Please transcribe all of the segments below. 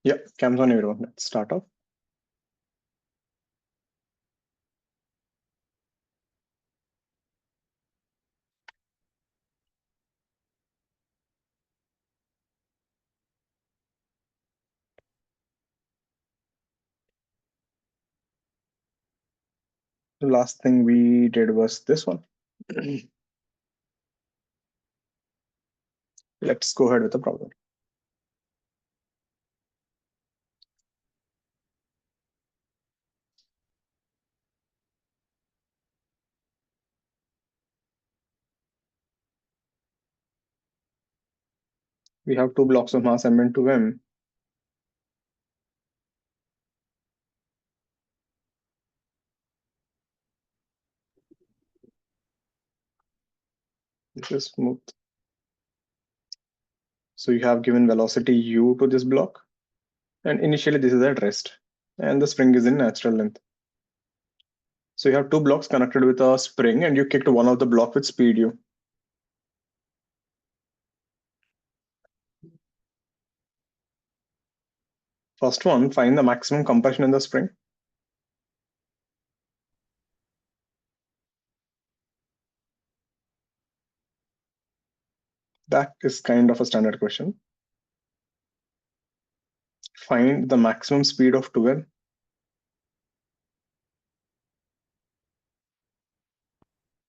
Yeah, cam's on everyone. Let's start off. The last thing we did was this one. Let's go ahead with the problem. We have two blocks of mass m and 2m. This is smooth. So you have given velocity u to this block, and initially this is at rest, and the spring is in natural length. So you have two blocks connected with a spring, and you kicked one of the block with speed u. First one, find the maximum compression in the spring. That is kind of a standard question. Find the maximum speed of 2m.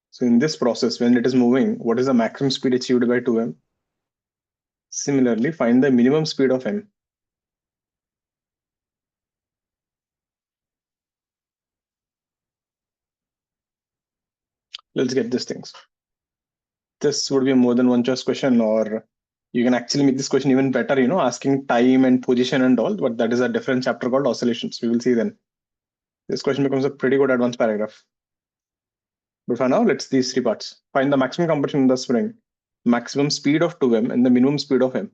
So in this process, when it is moving, what is the maximum speed achieved by 2m? Similarly, find the minimum speed of m. Let's get these things. This would be a more than one choice question, or you can actually make this question even better, asking time and position and all, but that is a different chapter called oscillations. We will see then. This question becomes a pretty good advanced paragraph. But for now, let's these three parts. Find the maximum compression in the spring, maximum speed of 2m, and the minimum speed of m.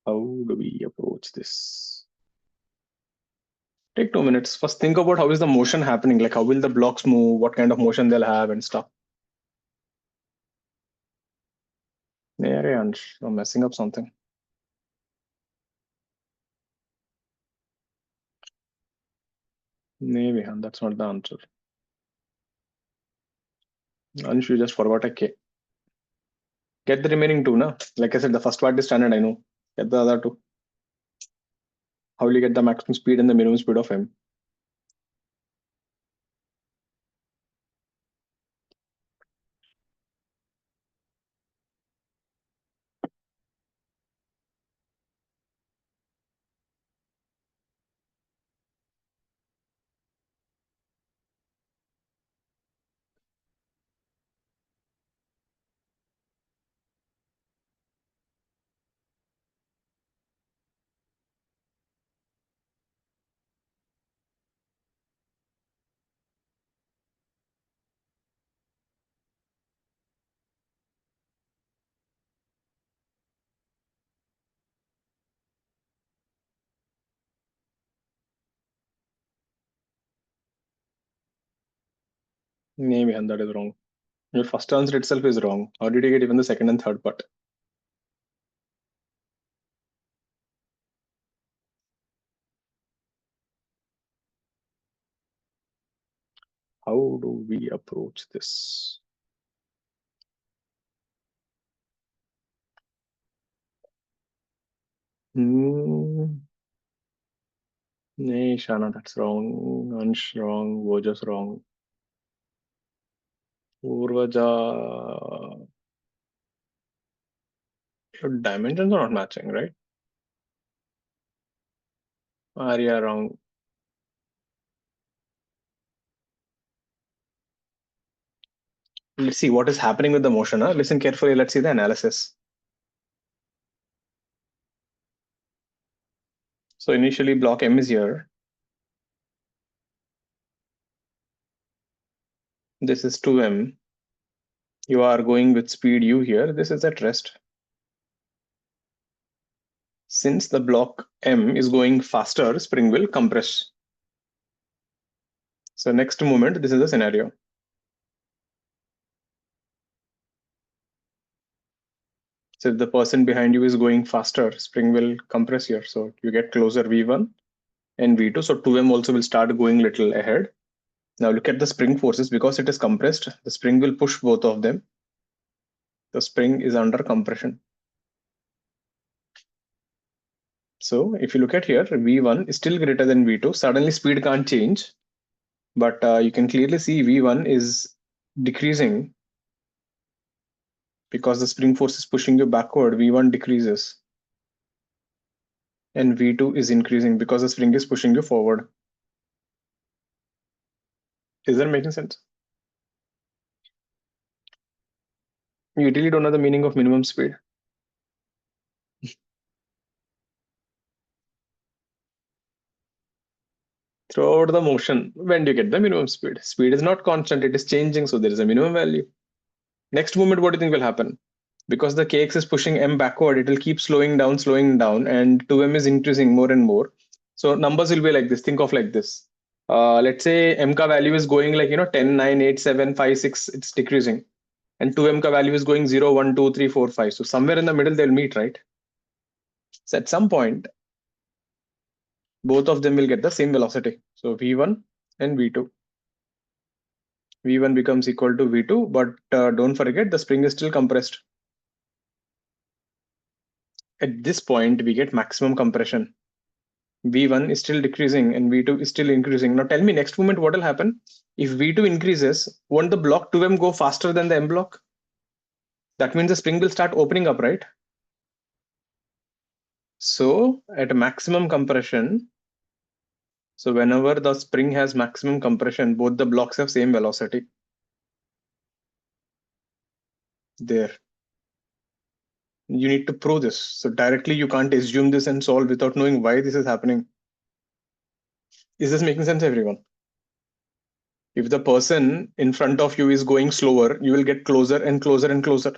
How do we approach this? Take 2 minutes. First, think about how is the motion happening, like how will the blocks move, what kind of motion they'll have, and stuff. Yeah, I'm messing up something. Maybe, and that's not the answer. Ansh, you just forgot a K. Get the remaining two, na? Like I said, the first part is standard, I know. Get the other two. How will you get the maximum speed and the minimum speed of M? Maybe, and that is wrong. Your first answer itself is wrong. How did you get even the second and third part? How do we approach this? Hmm. Nee, Shana, that's wrong. Ansh, wrong. Wojas, wrong. Purvaja. Your dimensions are not matching, right? Arya wrong. Let's see what is happening with the motion. Huh? Listen carefully. Let's see the analysis. So initially block M is here. This is 2M. You are going with speed U here. This is at rest. Since the block M is going faster, spring will compress. So next moment, this is the scenario. So if the person behind you is going faster, spring will compress here. So you get closer V1 and V2. So 2M also will start going little ahead. Now look at the spring forces. Because it is compressed, the spring will push both of them. The spring is under compression. So if you look at here, V1 is still greater than V2. Suddenly speed can't change, but you can clearly see V1 is decreasing because the spring force is pushing you backward. V1 decreases and V2 is increasing because the spring is pushing you forward. Is that making sense? You really don't know the meaning of minimum speed. Throughout the motion, when do you get the minimum speed? Speed is not constant, it is changing, so there is a minimum value. Next movement, what do you think will happen? Because the kx is pushing m backward, it will keep slowing down, and 2m is increasing more and more. So numbers will be like this. Think of like this. Let's say m ka value is going like 10, 9, 8, 7, 5, 6, it's decreasing. And 2m ka value is going 0, 1, 2, 3, 4, 5. So somewhere in the middle they'll meet, right? So at some point, both of them will get the same velocity. So v1 and v2. v1 becomes equal to v2, but don't forget the spring is still compressed. At this point, we get maximum compression. V1 is still decreasing and V2 is still increasing. Now tell me, next moment, what will happen? If V2 increases, won't the block 2M go faster than the M block? That means the spring will start opening up, right? So at maximum compression, so whenever the spring has maximum compression, both the blocks have same velocity. There. You need to prove this. So directly you can't assume this and solve without knowing why this is happening. Is this making sense, everyone? If the person in front of you is going slower, you will get closer and closer and closer.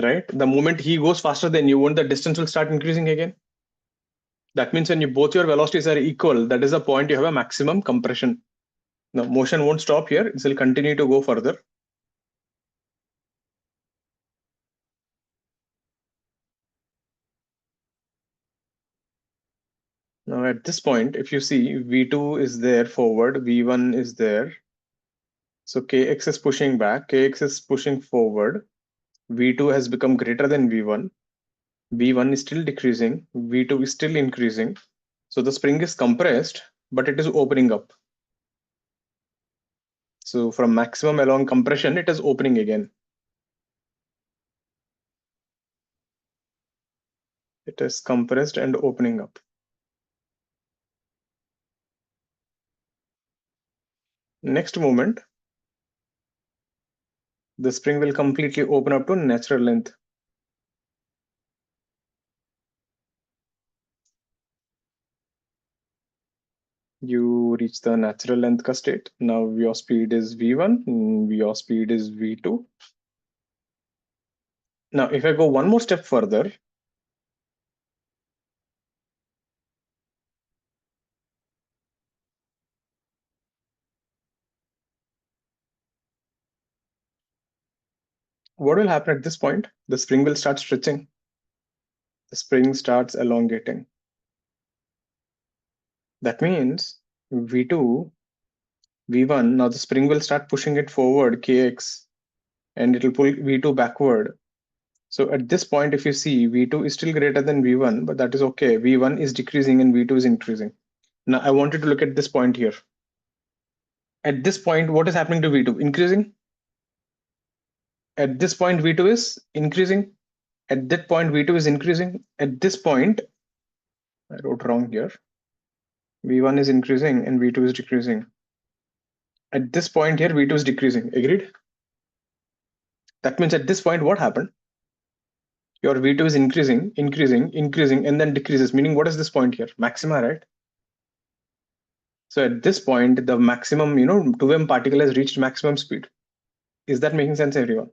Right? The moment he goes faster than you, won't the distance will start increasing again? That means when both your velocities are equal, that is the point you have a maximum compression. Now motion won't stop here, it will continue to go further. Now at this point, if you see V2 is there forward, V1 is there. So Kx is pushing back, Kx is pushing forward. V2 has become greater than V1. V1 is still decreasing, V2 is still increasing. So the spring is compressed, but it is opening up. So from maximum along compression, it is opening again. It is compressed and opening up. Next moment, the spring will completely open up to natural length. You reach the natural length ka state. Now your speed is V1, your speed is V2. Now if I go one more step further, what will happen at this point? The spring will start stretching. The spring starts elongating. That means V2, V1, now the spring will start pushing it forward, Kx, and it will pull V2 backward. So at this point, if you see V2 is still greater than V1, but that is okay. V1 is decreasing and V2 is increasing. Now I wanted to look at this point here. At this point, what is happening to V2? Increasing? At this point, V2 is increasing. At that point, V2 is increasing. At this point, I wrote wrong here. V1 is increasing and V2 is decreasing. At this point here, V2 is decreasing. Agreed? That means at this point, what happened? Your V2 is increasing, increasing, increasing, and then decreases. Meaning, what is this point here? Maxima, right? So at this point, the maximum, 2m particle has reached maximum speed. Is that making sense, everyone?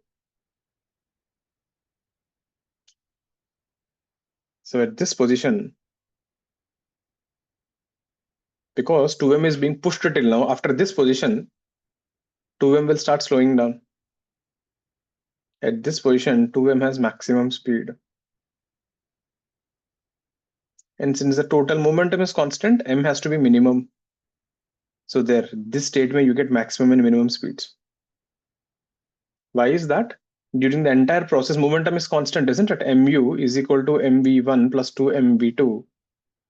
So at this position, because 2m is being pushed till now, after this position, 2m will start slowing down. At this position, 2m has maximum speed. And since the total momentum is constant, m has to be minimum. So there, this state where you get maximum and minimum speeds. Why is that? During the entire process, momentum is constant, isn't it? mu is equal to mv1 plus 2 mv2.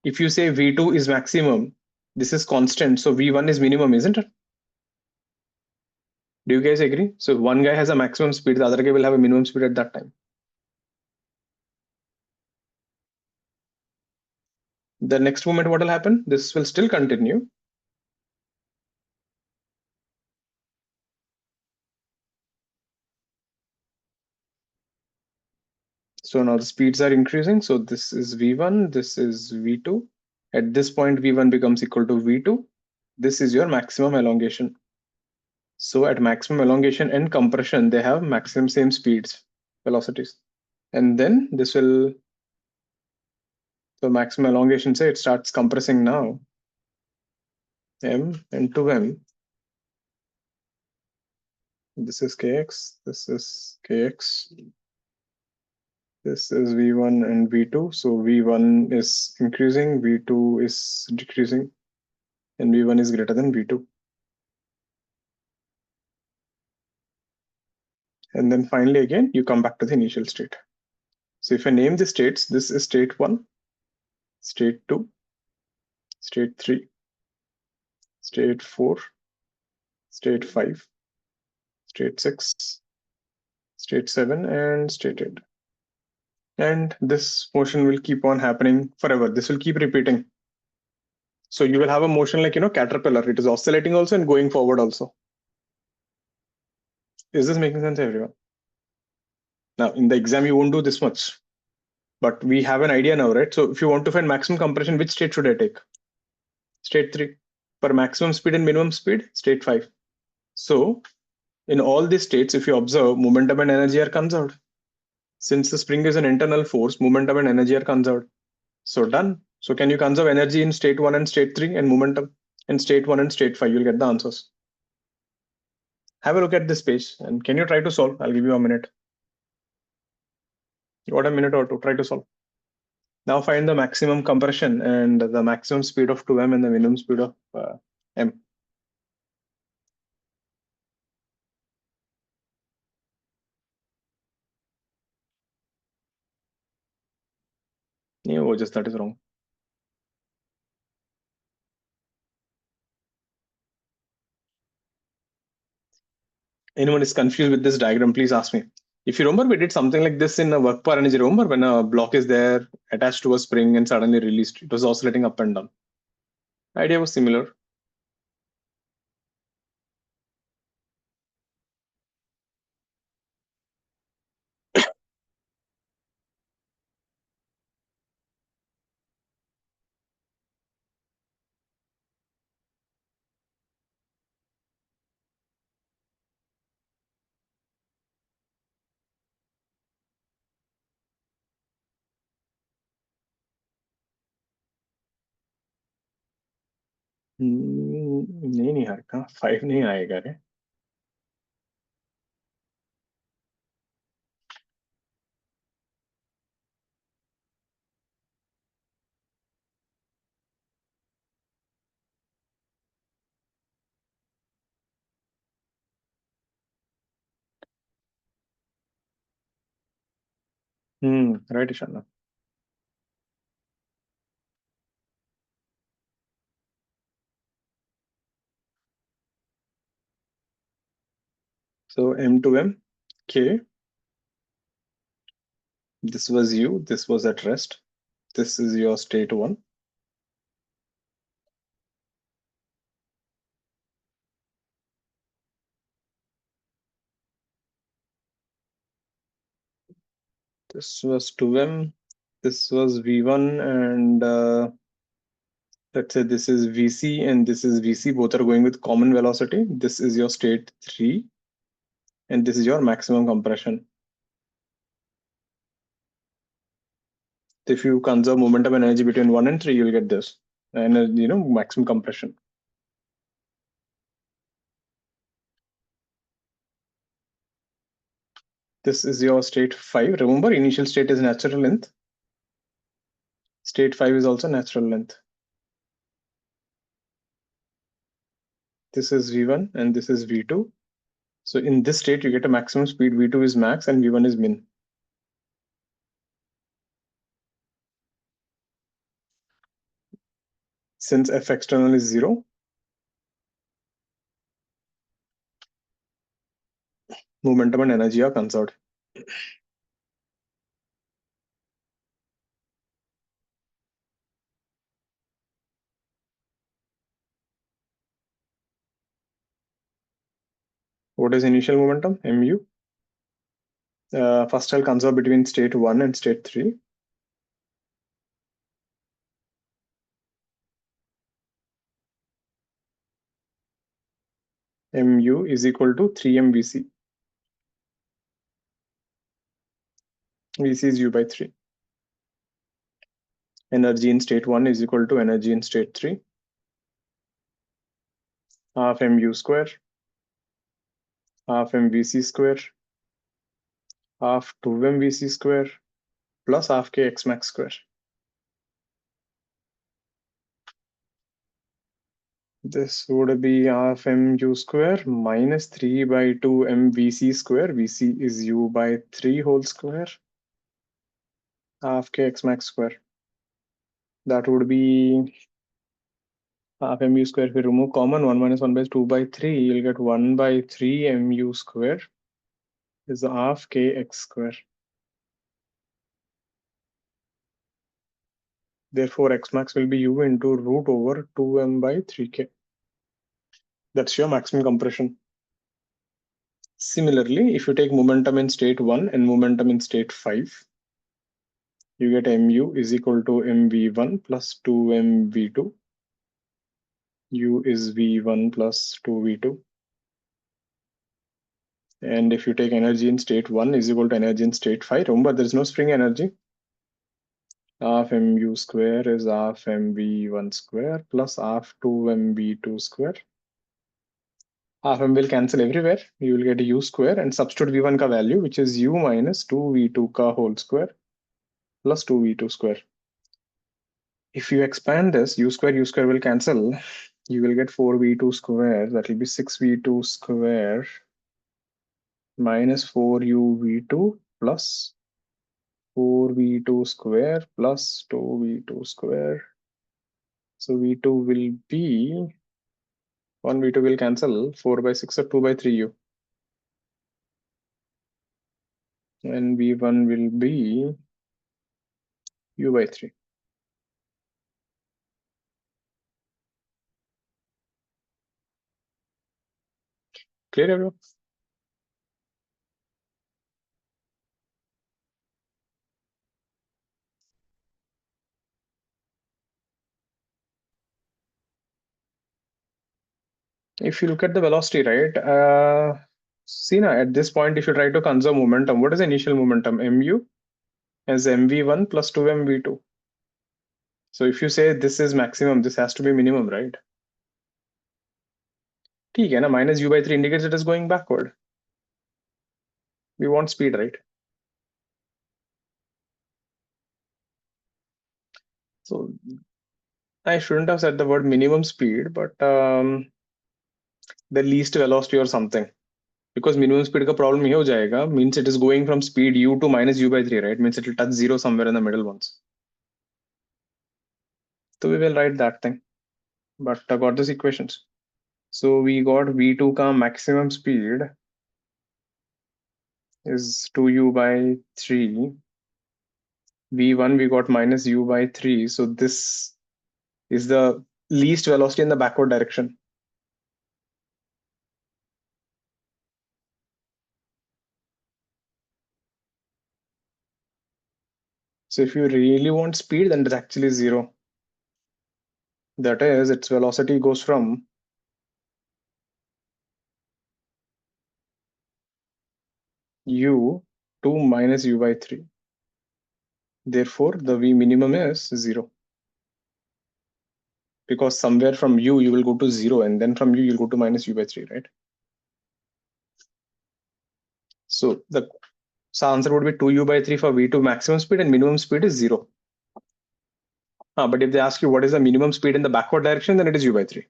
If you say v2 is maximum, this is constant, so v1 is minimum, isn't it? Do you guys agree? So if one guy has a maximum speed, the other guy will have a minimum speed at that time. The next moment, what will happen? This will still continue. So now the speeds are increasing. So this is v1, this is v2. At this point, v1 becomes equal to v2. This is your maximum elongation. So at maximum elongation and compression, they have maximum same speeds, velocities. And then this will, so maximum elongation, say it starts compressing now, m into m. This is kx, this is kx, this is v1 and v2. So v1 is increasing, v2 is decreasing, and v1 is greater than v2. And then finally, again, you come back to the initial state. So if I name the states, this is state 1, state 2, state 3, state 4, state 5, state 6, state 7, and state 8. And this motion will keep on happening forever. This will keep repeating. So you will have a motion like, caterpillar. It is oscillating also and going forward also. Is this making sense, everyone? Now, in the exam, you won't do this much. But we have an idea now, right? So if you want to find maximum compression, which state should I take? State 3. For maximum speed and minimum speed, state 5. So in all these states, if you observe, momentum and energy are conserved. Since the spring is an internal force, momentum and energy are conserved. So done. So can you conserve energy in state 1 and state 3 and momentum in state 1 and state 5? You'll get the answers. Have a look at this page and can you try to solve? I'll give you a minute. You got a minute or two. Try to solve. Now find the maximum compression and the maximum speed of 2m and the minimum speed of m. Yeah, just that is wrong. Anyone is confused with this diagram, please ask me. If you remember, we did something like this in a work power energy. Remember when a block is there attached to a spring and suddenly released, it was oscillating up and down. The idea was similar. नहीं यार कहाँ 5 नहीं आएगा रे. Right, Ishana. So m to m, Okay. This was you. This was at rest. This is your state 1. This was 2m. This was V1, and let's say this is VC and this is VC. Both are going with common velocity. This is your state 3, and this is your maximum compression. If you conserve momentum and energy between 1 and 3, you'll get this, and maximum compression. This is your state 5. Remember, initial state is natural length. State 5 is also natural length. This is V1 and this is V2. So in this state, you get a maximum speed. V2 is max and V1 is min. Since F external is 0, momentum and energy are conserved. What is initial momentum? Mu. First, I'll conserve between state 1 and state 3. Mu is equal to 3m Vc. Vc is u by 3. Energy in state 1 is equal to energy in state 3. Half mu square, half mvc square, half 2mvc square, plus half k x max square. This would be half mu square minus 3 by 2 mvc square. Vc is u by 3 whole square, half k x max square. That would be half mu square. If we remove common, 1 minus 1 by 2 by 3, you'll get 1 by 3 mu square is half kx square. Therefore, x max will be u into root over 2m by 3k. That's your maximum compression. Similarly, if you take momentum in state 1 and momentum in state 5, you get mu is equal to mv1 plus 2mv2. U is v1 plus 2v2. And if you take energy in state 1 is equal to energy in state 5, remember there is no spring energy. Half mu square is half mv1 square plus half 2mv2 square. Half m will cancel everywhere. You will get u square and substitute v1 ka value, which is u minus 2v2 ka whole square plus 2v2 square. If you expand this, u square will cancel. You will get 4v2 square. That will be 6v2 square minus 4uv2 plus 4v2 square plus 2v2 square. So v2 will be 1 v2 will cancel 4 by 6 or 2 by 3u. And v1 will be u by 3. Clear, everyone? If you look at the velocity, right? See now, at this point, if you try to conserve momentum, what is the initial momentum? Mu as mv1 plus 2mv2. So if you say this is maximum, this has to be minimum, right? ठीक है ना, minus u by 3 indicates it is going backward. We want speed, right? So I shouldn't have said the word minimum speed, but the least velocity or something. Because minimum speed का problem ये हो जाएगा, means it is going from speed u to minus u by 3, right? Means it will touch 0 somewhere in the middle once. So we will write that thing. But I got these equations. So we got v2 का maximum speed is 2u by 3. V1 we got minus u by 3. So this is the least velocity in the backward direction. So if you really want speed, then it's actually 0. That is, its velocity goes from u to minus u by 3. Therefore, the V minimum is 0. Because somewhere from u, you will go to 0, and then from u, you'll go to minus u by 3, right? So the answer would be 2u by 3 for V2 maximum speed, and minimum speed is 0. But if they ask you what is the minimum speed in the backward direction, then it is u by 3.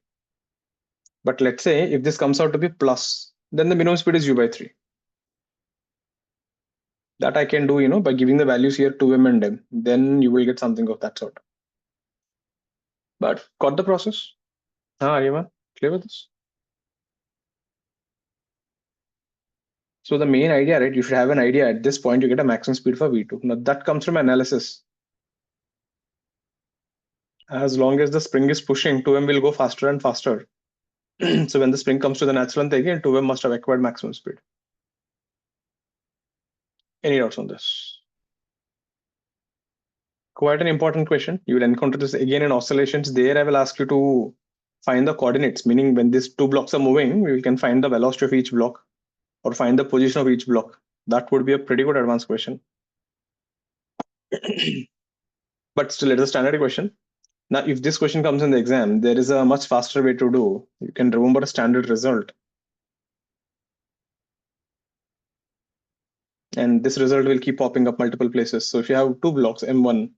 But let's say if this comes out to be plus, then the minimum speed is u by 3. That I can do, by giving the values here 2m and m. Then you will get something of that sort. But got the process? Aryaman, clear with this? So the main idea, right? You should have an idea at this point. You get a maximum speed for V2. Now that comes from analysis. As long as the spring is pushing, 2m will go faster and faster. So when the spring comes to the natural length again, 2m must have acquired maximum speed. Any doubts on this? Quite an important question. You will encounter this again in oscillations. There I will ask you to find the coordinates, meaning when these two blocks are moving, we can find the velocity of each block or find the position of each block. That would be a pretty good advanced question. But still, it is a standard question. Now, if this question comes in the exam, there is a much faster way to do. You can remember a standard result. And this result will keep popping up multiple places. So if you have two blocks, M1,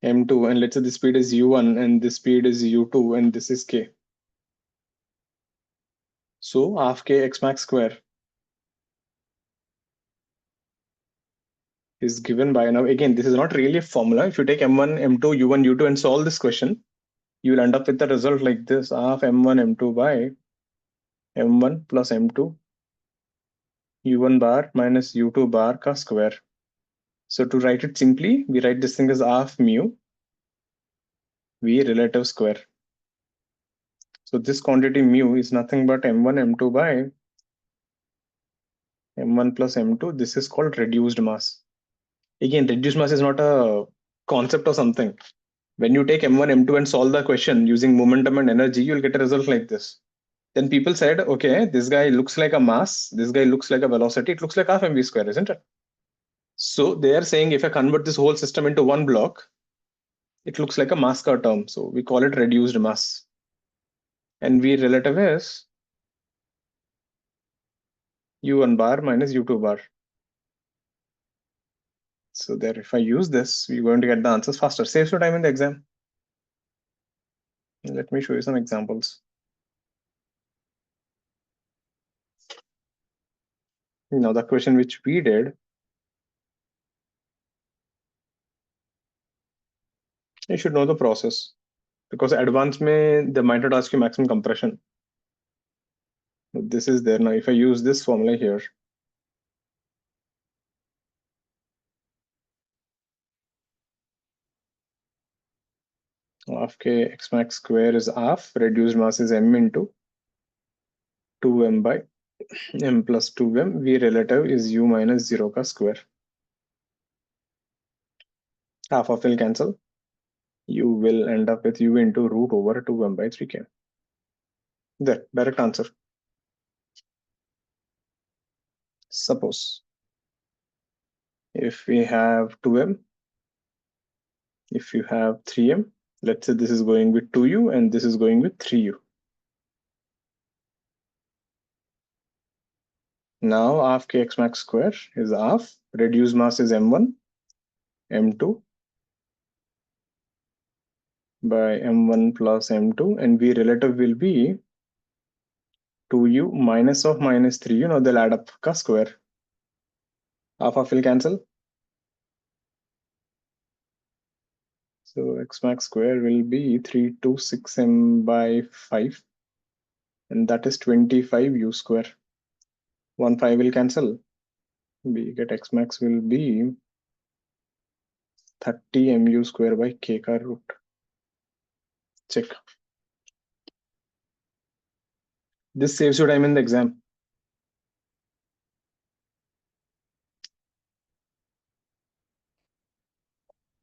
M2, and let's say the speed is U1 and this speed is U2 and this is K. So half K X max square is given by, now again, this is not really a formula. If you take M1, M2, U1, U2 and solve this question, you will end up with a result like this, half M1, M2 by M1 plus M2 U1 bar minus U2 bar ka square. So to write it simply, we write this thing as half mu V relative square. So this quantity mu is nothing but M1, M2 by M1 plus M2. This is called reduced mass. Again, reduced mass is not a concept or something. When you take M1, M2 and solve the question using momentum and energy, you'll get a result like this. Then people said, okay, this guy looks like a mass, this guy looks like a velocity, it looks like half mv square, isn't it? So they are saying if I convert this whole system into one block, it looks like a mass car term. So we call it reduced mass. And V relative is U1 bar minus U2 bar. So there, if I use this, we're going to get the answers faster. Saves your time in the exam. Let me show you some examples. Now the question which we did, you should know the process. Because advanced they might not ask you maximum compression. This is there. Now if I use this formula here, half K X max square is half, reduced mass is M into 2m by m plus 2m, V relative is U minus 0 ka square. Half of will cancel. You will end up with U into root over 2m by 3k. There, direct answer. Suppose if we have 2m, if you have 3m, let's say this is going with 2u and this is going with 3u. Now half kx max square is half, reduced mass is m1, m2 by m1 plus m2, and v relative will be 2u minus of minus 3u. Now they'll add up ka square. Half will cancel. So x max square will be 326m by 5, and that is 25u square. 1 5 will cancel. We get x max will be 30 mu square by k ka root. Check. This saves you time in the exam.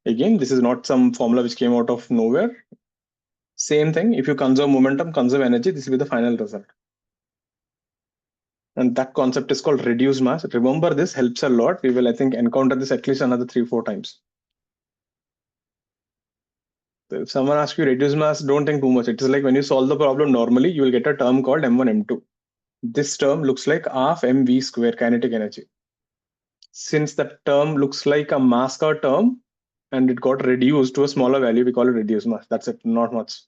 Again, this is not some formula which came out of nowhere. Same thing. If you conserve momentum, conserve energy, this will be the final result. And that concept is called reduced mass. Remember, this helps a lot. We will, I think, encounter this at least another 3-4 times. So if someone asks you reduced mass, don't think too much. It is like when you solve the problem normally, you will get a term called M1, M2. This term looks like half mv square kinetic energy. Since that term looks like a mass car term and it got reduced to a smaller value, we call it reduced mass. That's it, not much.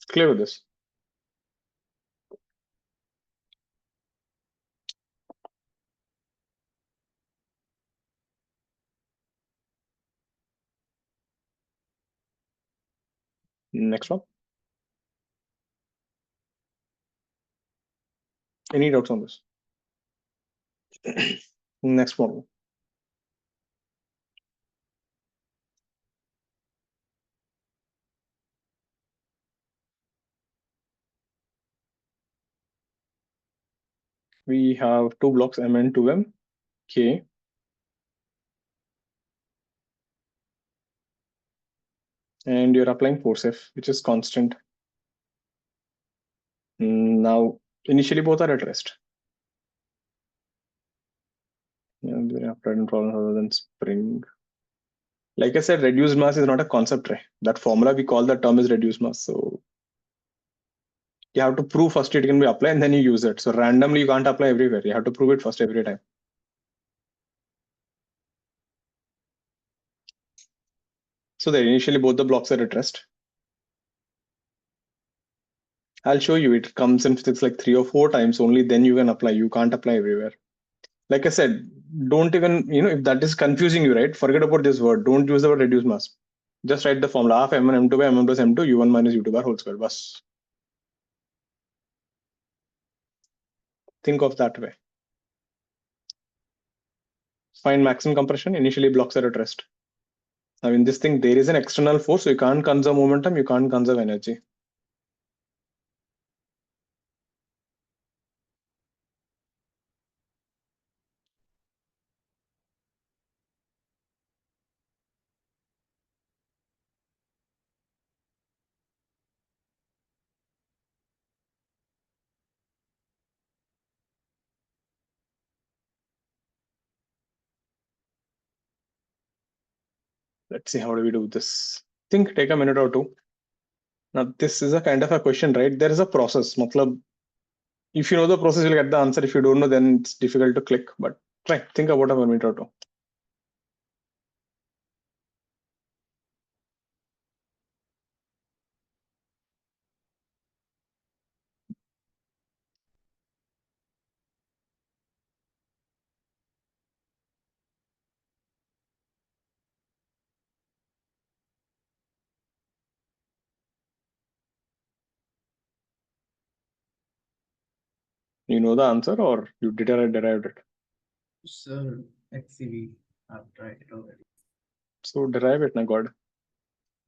Clear with this? Next one. Any doubts on this? Next one. We have two blocks M and 2M, K. And you're applying force F, which is constant. Now, initially both are at rest. And we have present problems other than spring. Like I said, reduced mass is not a concept, right? That formula we call that term is reduced mass. So you have to prove first it can be applied and then you use it. So randomly you can't apply everywhere. You have to prove it first every time. So that initially both the blocks are at rest. I'll show you. It comes in physics like 3 or 4 times. Only then you can apply. You can't apply everywhere. Like I said, don't even, if that is confusing you, right? Forget about this word. Don't use the word reduced mass. Just write the formula half m1 m2 by m1 plus m2 u1 minus u2 bar whole square. Bas. Think of that way. Find maximum compression. Initially blocks are at rest. Now in this thing, there is an external force. So you can't conserve momentum. You can't conserve energy. Let's see how do we do this. Think, take a minute or two. Now this is a kind of a question, right? There is a process. Matlab, if you know the process, you'll get the answer. If you don't know, then it's difficult to click. But try, think about a minute or two. You know the answer or you derived it? Sir, XCV, I've tried it already. So derive it, na God.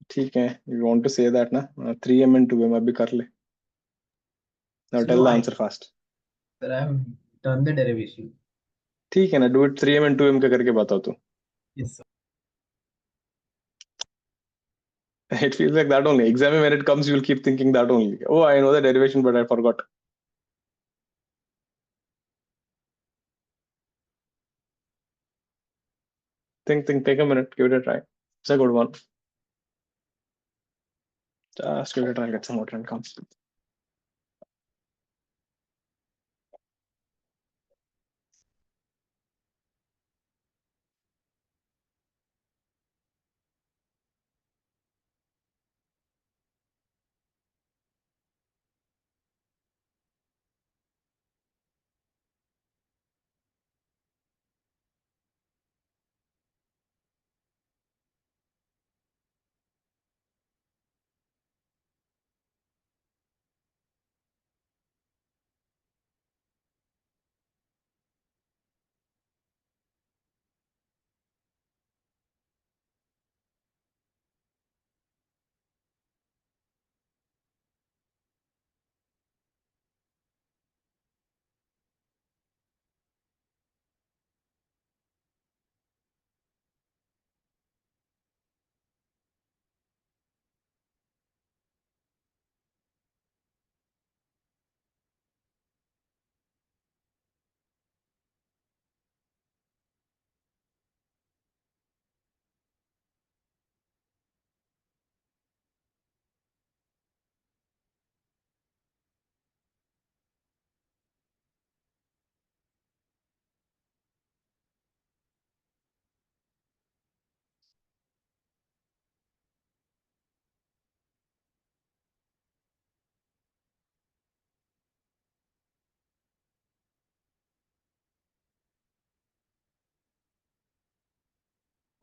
ठीक है. You want to say that, na? 3m and 2m अभी कर ले. Now So tell no, the I answer fast. sir, I've done the derivation. ठीक है ना. Do it 3m and 2m का करके बताओ तू. Yes, sir. It feels like that only. Exam when it comes, you'll keep thinking that only. Oh, I know the derivation, but I forgot. Think, take a minute. Give it a try. It's a good one. Just give it a try. Get some water and come.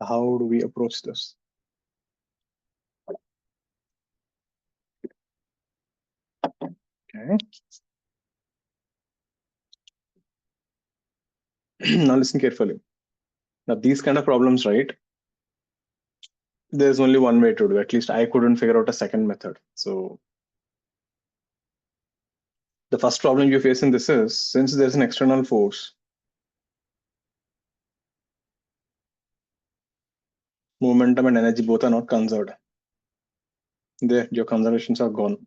How do we approach this? Okay. Now listen carefully. Now these kind of problems, right? There's only one way to do. At least I couldn't figure out a second method. So the first problem you face in this is, since there's an external force, momentum and energy both are not conserved. There, your conservations are gone.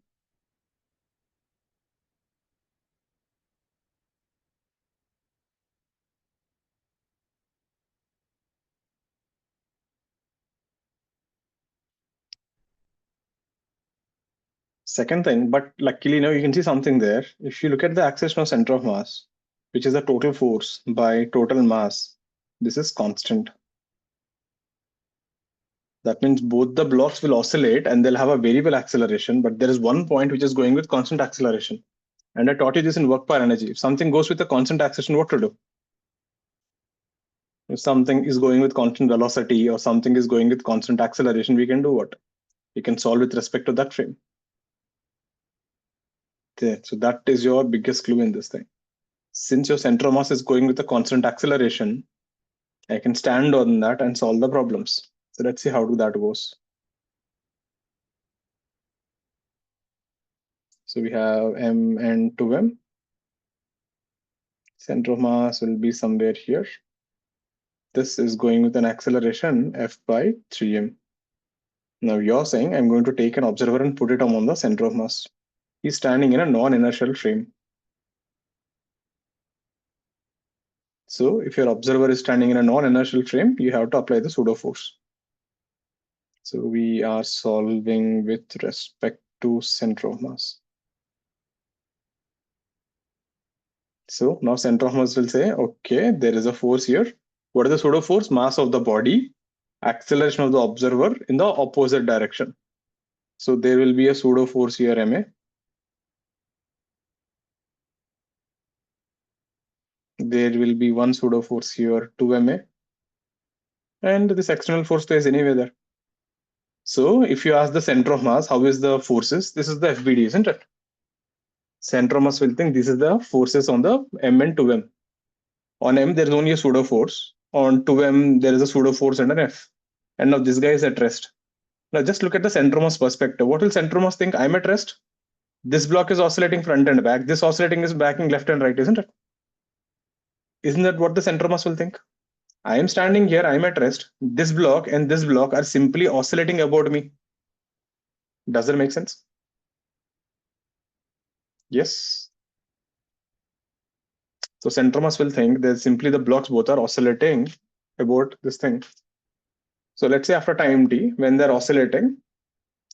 Second thing, but luckily now you can see something there. If you look at the acceleration of center of mass, which is the total force by total mass, this is constant. That means both the blocks will oscillate and they'll have a variable acceleration, but there is one point which is going with constant acceleration. And I taught you this in work per energy. If something goes with a constant acceleration, what to do? If something is going with constant velocity or something is going with constant acceleration, we can do what? We can solve with respect to that frame. Okay, so that is your biggest clue in this thing. Since your center of mass is going with a constant acceleration, I can stand on that and solve the problems. So let's see how that goes. So we have m and 2m. Center of mass will be somewhere here. This is going with an acceleration f by 3m. Now you're saying I'm going to take an observer and put it on the center of mass. He's standing in a non-inertial frame. So if your observer is standing in a non-inertial frame, you have to apply the pseudo force. So we are solving with respect to center of mass. So now center of mass will say, okay, there is a force here. What is the pseudo force? Mass of the body, acceleration of the observer in the opposite direction. So there will be a pseudo force here, ma. There will be one pseudo force here, 2ma. And this external force stays anywhere there. So if you ask the center of mass, how is the forces? This is the FBD, isn't it? Center of mass will think this is the forces on the m and 2m. On m, there is only a pseudo force. On 2m, there is a pseudo force and an f. And now this guy is at rest. Now just look at the center of mass perspective. What will center of mass think? I'm at rest. This block is oscillating front and back. This oscillating is backing left and right, isn't it? Isn't that what the center of mass will think? I am standing here, I am at rest. This block and this block are simply oscillating about me. Does that make sense? Yes. So center mass will think that simply the blocks both are oscillating about this thing. So let's say after time t, when they're oscillating,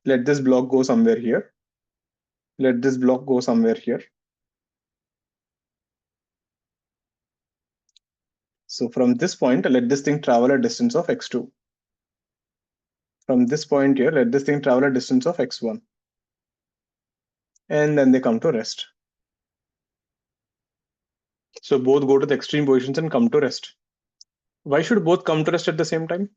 let this block go somewhere here. Let this block go somewhere here. So from this point, let this thing travel a distance of x2. From this point here, let this thing travel a distance of x1. And then they come to rest. So both go to the extreme positions and come to rest. Why should both come to rest at the same time?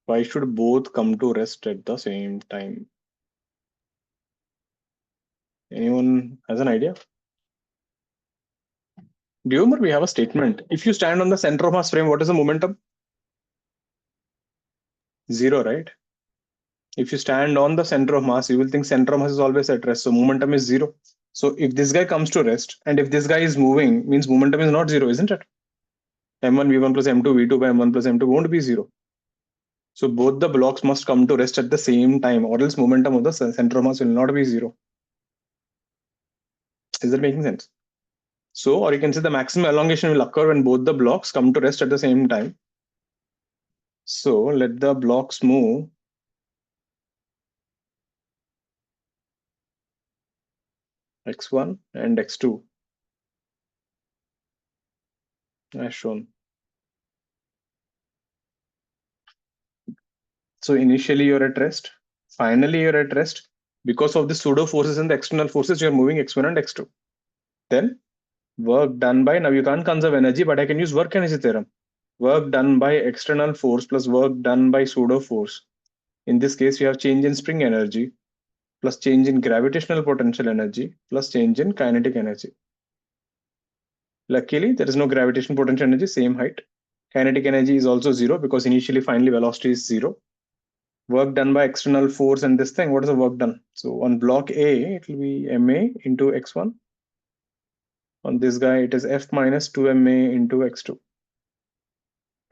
Why should both come to rest at the same time? Anyone has an idea? Do you remember we have a statement? If you stand on the center of mass frame, what is the momentum? 0, right? If you stand on the center of mass, you will think center of mass is always at rest. So momentum is 0. So if this guy comes to rest and if this guy is moving, means momentum is not 0, isn't it? m1 v1 plus m2 v2 by m1 plus m2 won't be 0. So both the blocks must come to rest at the same time, or else momentum of the center of mass will not be 0. Is that making sense? So, or you can say the maximum elongation will occur when both the blocks come to rest at the same time. So let the blocks move x1 and x2 as shown. So initially you're at rest, finally you're at rest. Because of the pseudo forces and the external forces, you're moving x1 and x2. Then Work done by, now you can't conserve energy, but I can use work energy theorem. Work done by external force plus work done by pseudo force. In this case, you have change in spring energy plus change in gravitational potential energy plus change in kinetic energy. Luckily, there is no gravitational potential energy, same height. Kinetic energy is also zero because initially finally velocity is zero. Work done by external force and this thing, what is the work done? So on block A, it will be MA into X1. On this guy, it is F minus 2MA into X2.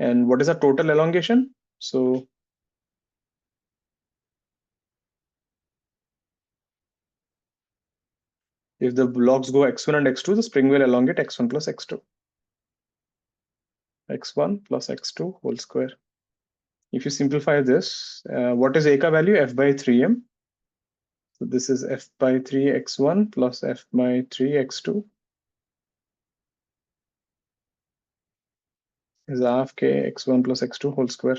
And what is the total elongation? So if the blocks go X1 and X2, the spring will elongate X1 plus X2. X1 plus X2 whole square. If you simplify this, what is Eka value? F by 3M. So this is F by 3 X1 plus F by 3 X2 is half K X1 plus X2 whole square.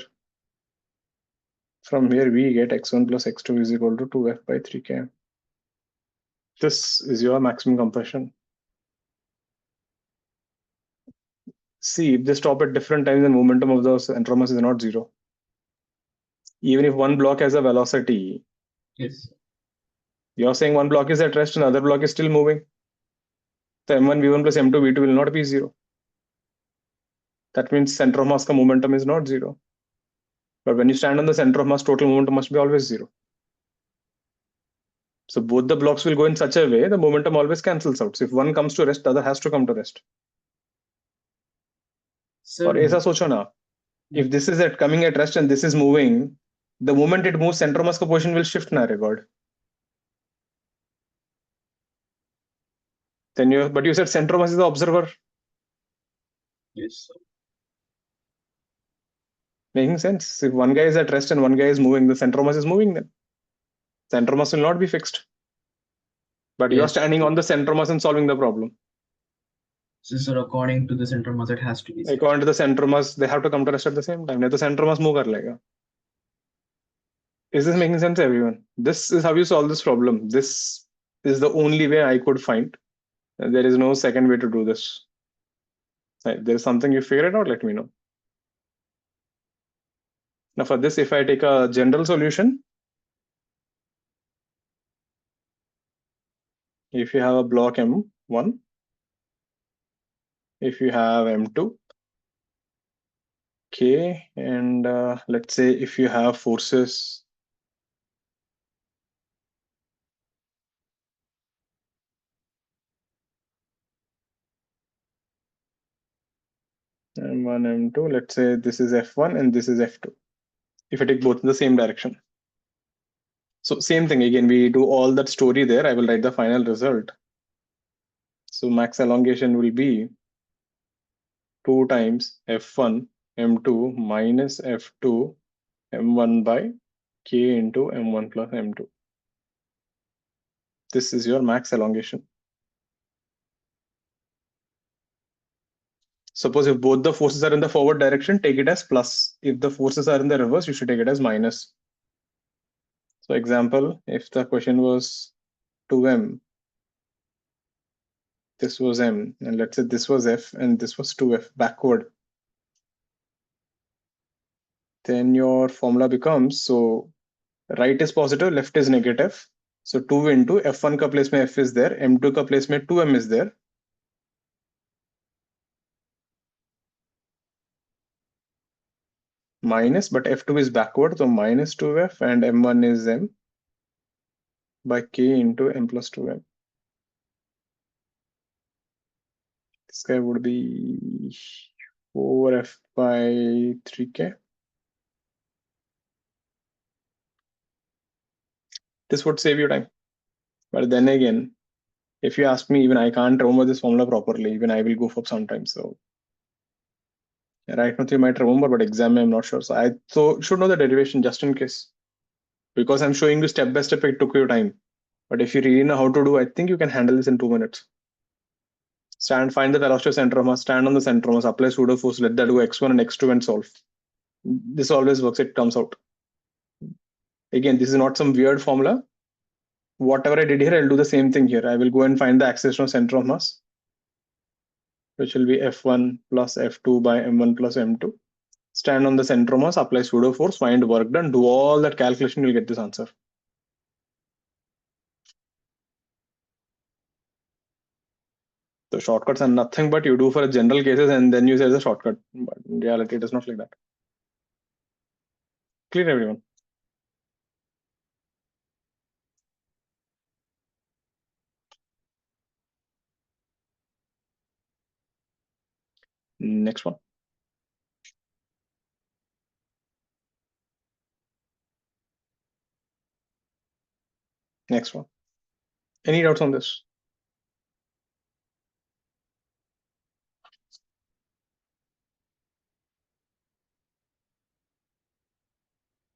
From here we get X1 plus X2 is equal to 2F by 3K. This is your maximum compression. See, if they stop at different times, the momentum of the centromas is not zero. Even if one block has a velocity, Yes. you're saying one block is at rest and another block is still moving. The M1 V1 plus M2 V2 will not be zero. That means center of mass ka momentum is not zero. But when you stand on the center of mass, total momentum must be always zero. So both the blocks will go in such a way the momentum always cancels out. So if one comes to rest, the other has to come to rest. Sir, Or ऐसा सोचो ना, if this is coming at rest and this is moving, the moment it moves, center of mass position will shift na record. Then but you said center of mass is the observer. yes, sir. Making sense. If one guy is at rest and one guy is moving, the center of mass is moving then. Center of mass will not be fixed. But you're Yes. standing on the center of mass and solving the problem. So, sir, according to the center mass, it has to be zero. According to the center of mass, they have to come to rest at the same time. नहीं तो center of mass move कर लेगा. Is this making sense, everyone? This is how you solve this problem. This is the only way I could find. There is no second way to do this. If there is something you figure it out, let me know. Now for this, if I take a general solution, if you have a block M1, if you have M2, K, and let's say if you have forces M1, M2, let's say this is F1 and this is F2. If I take both in the same direction. So same thing again, we do all that story there. I will write the final result. So max elongation will be 2 times F1 M2 minus F2 M1 by K into M1 plus M2. This is your max elongation. Suppose if both the forces are in the forward direction, take it as plus. If the forces are in the reverse, you should take it as minus. So example, if the question was 2M, this was M, and let's say this was F and this was 2F backward. Then your formula becomes, so right is positive, left is negative. So 2 into F1 ka place mein F is there, M2 ka place mein 2M is there. Minus, but F2 is backward, so minus 2F and M1 is M by K into M plus 2M. This guy would be 4F by 3K. This would save you time. But then again, if you ask me, even I can't remember this formula properly, even I will goof up sometimes. So right now you might remember, but exam I'm not sure. So I should know the derivation just in case. Because I'm showing you step by step, it took you time. But if you really know how to do, I think you can handle this in 2 minutes. Find the velocity center of mass, stand on the center of mass, apply pseudo force, let that go x1 and x2 and solve. This always works, it comes out. Again, this is not some weird formula. Whatever I did here, I'll do the same thing here. I will go and find the acceleration of center of mass. which will be F1 plus F2 by M1 plus M2. Stand on the center mass, apply pseudo force, find work done, do all that calculation, you'll get this answer. The shortcuts are nothing but you do for general cases and then you say the shortcut. But in reality, it is not like that. Clear, everyone? Next one. Next one. Any doubts on this?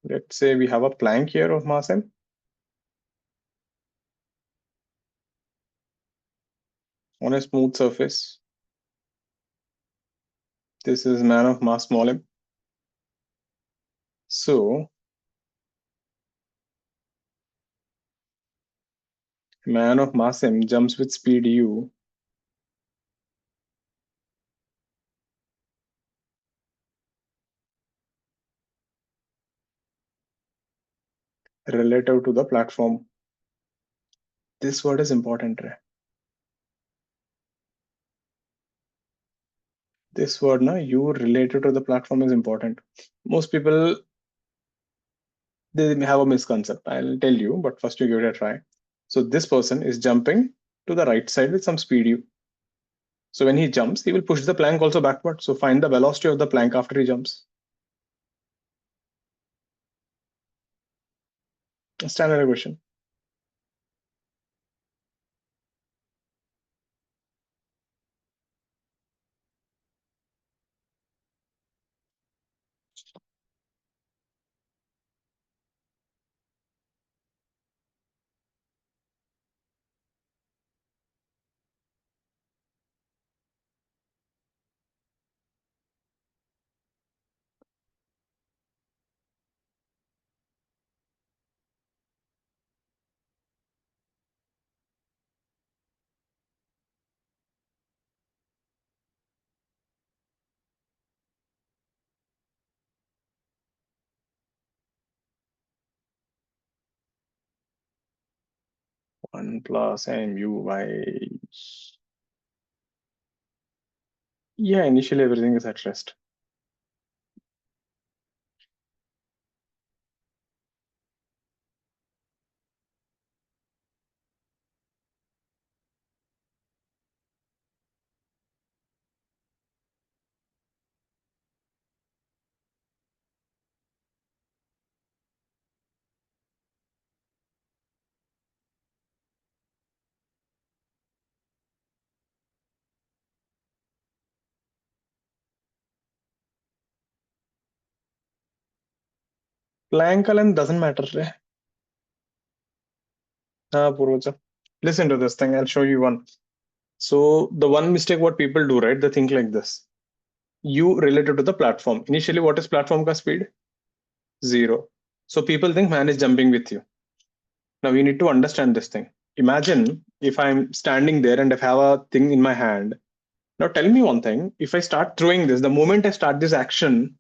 Let's say we have a plank here of mass m. On a smooth surface. This is man of mass small m. So man of mass m jumps with speed u relative to the platform. This word is important. This word, na, u related to the platform is important. Most people, they may have a misconcept. I'll tell you, but first you give it a try. So this person is jumping to the right side with some speed u. So when he jumps, he will push the plank also backward. So find the velocity of the plank after he jumps. A standard question. One plus mu by. Yeah, initially everything is at rest. Plank length doesn't matter. Purvacha. Listen to this thing. I'll show you one. So the one mistake what people do, right? They think like this. U related to the platform. Initially, what is platform ka speed? 0. So people think man is jumping with you. Now we need to understand this thing. Imagine if I'm standing there and if I have a thing in my hand. Now tell me one thing. If I start throwing this, the moment I start this action,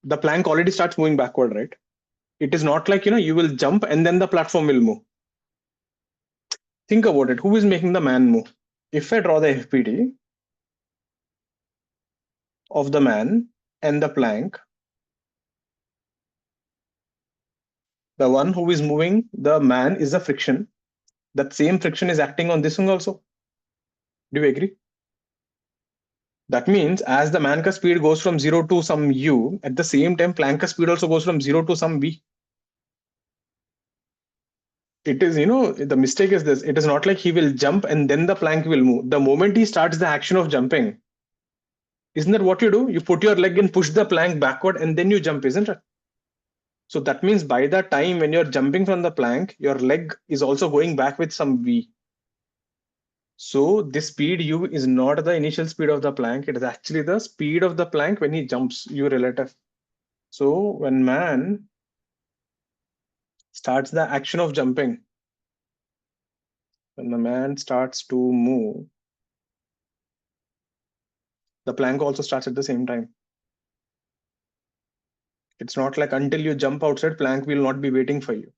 the plank already starts moving backward, right? It is not like, you will jump and then the platform will move. Think about it. Who is making the man move? If I draw the FPD of the man and the plank, the one who is moving the man is the friction. That same friction is acting on this one also. Do you agree? That means as the man ka speed goes from 0 to some u, at the same time plank ka speed also goes from 0 to some v. It is, the mistake is this. It is not like he will jump and then the plank will move. The moment he starts the action of jumping, isn't that what you do? You put your leg and push the plank backward and then you jump, isn't it? So that means by the time when you're jumping from the plank, your leg is also going back with some v. So this speed u is not the initial speed of the plank. It is actually the speed of the plank when he jumps, u relative. So when man starts the action of jumping, when the man starts to move, The plank also starts at the same time. It's not like until you jump outside, plank will not be waiting for you.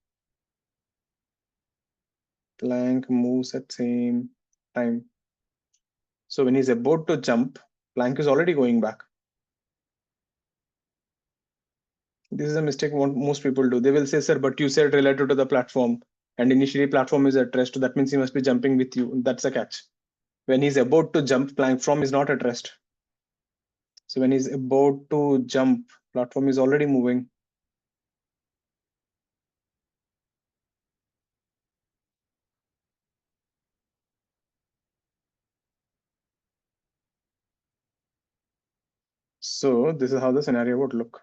Plank moves at same time. So when he's about to jump, plank is already going back. This is a mistake most people do. They will say, sir, but you said relative to the platform, and initially platform is at rest. That means he must be jumping with you. That's a catch. When he's about to jump, plank from is not at rest. So when he's about to jump, platform is already moving. So this is how the scenario would look.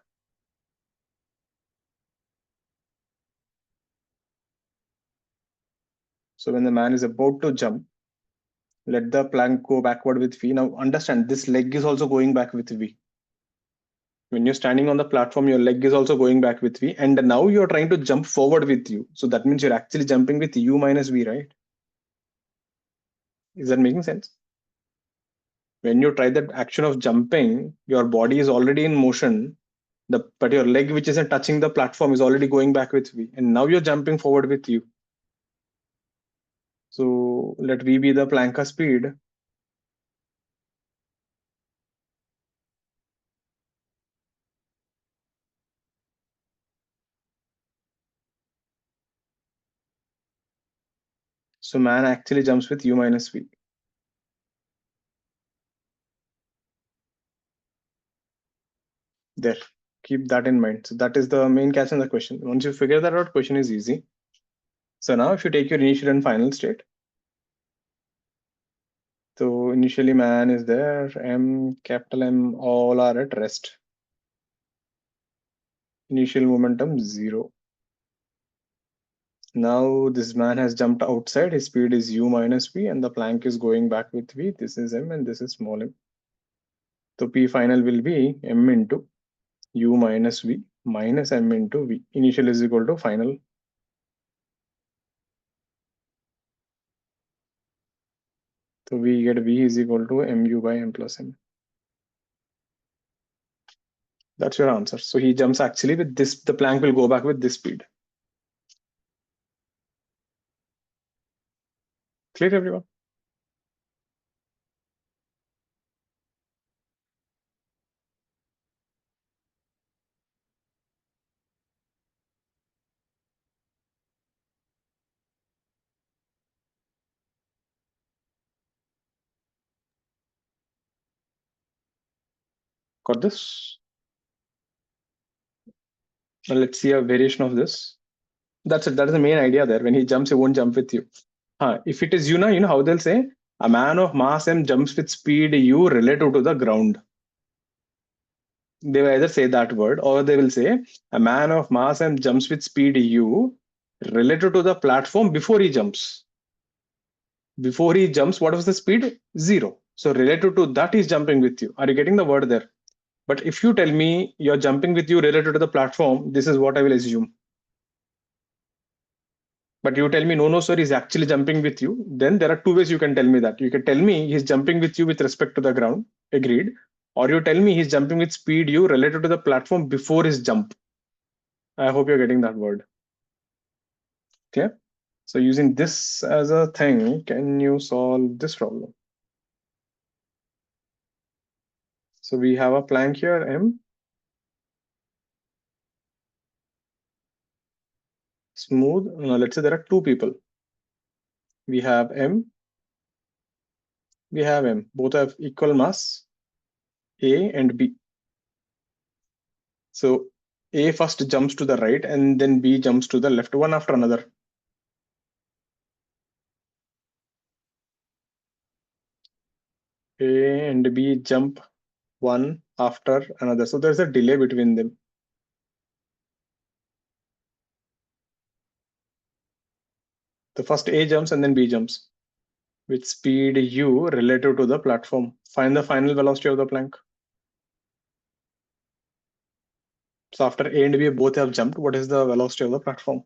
So when the man is about to jump, let the plank go backward with V. Now understand, this leg is also going back with V. When you're standing on the platform, your leg is also going back with V. And now you're trying to jump forward with U. So that means you're actually jumping with U minus V, right? Is that making sense? When you try that action of jumping, your body is already in motion, but your leg, which isn't touching the platform, is already going back with V. And now you're jumping forward with U. So let V be the planker speed. So man actually jumps with U minus V. There, keep that in mind. So that is the main catch in the question. Once you figure that out, question is easy. So now if you take your initial and final state, so initially man is there, M, capital M, all are at rest. Initial momentum 0. Now this man has jumped outside, his speed is U minus V and the plank is going back with V. This is M and this is small m. So P final will be M into U minus V minus M into V. Initial is equal to final. So we get V is equal to MU by M plus M. That's your answer. So he jumps actually with this, the plank will go back with this speed. Clear, everyone? Got this? Now let's see a variation of this. That's it. That is the main idea there. When he jumps, he won't jump with you. If it is you know how they'll say a man of mass M jumps with speed U relative to the ground. They will either say that word or they will say a man of mass M jumps with speed U relative to the platform before he jumps. Before he jumps, what was the speed? 0. So relative to that, he's jumping with you. Are you getting the word there? But if you tell me you're jumping with you related to the platform, this is what I will assume. But you tell me, no, sir, he's actually jumping with you. Then there are two ways you can tell me that. You can tell me he's jumping with you with respect to the ground. Agreed. Or you tell me he's jumping with speed U related to the platform before his jump. I hope you're getting that word. Okay. So using this as a thing, can you solve this problem? So we have a plank here, M. Smooth. Now let's say there are two people. We have M. We have M. Both have equal mass, A and B. So A first jumps to the right and then B jumps to the left, one after another. A and B jump one after another. So there's a delay between them. The first A jumps and then B jumps with speed U relative to the platform. Find the final velocity of the plank. So after A and B both have jumped, what is the velocity of the platform?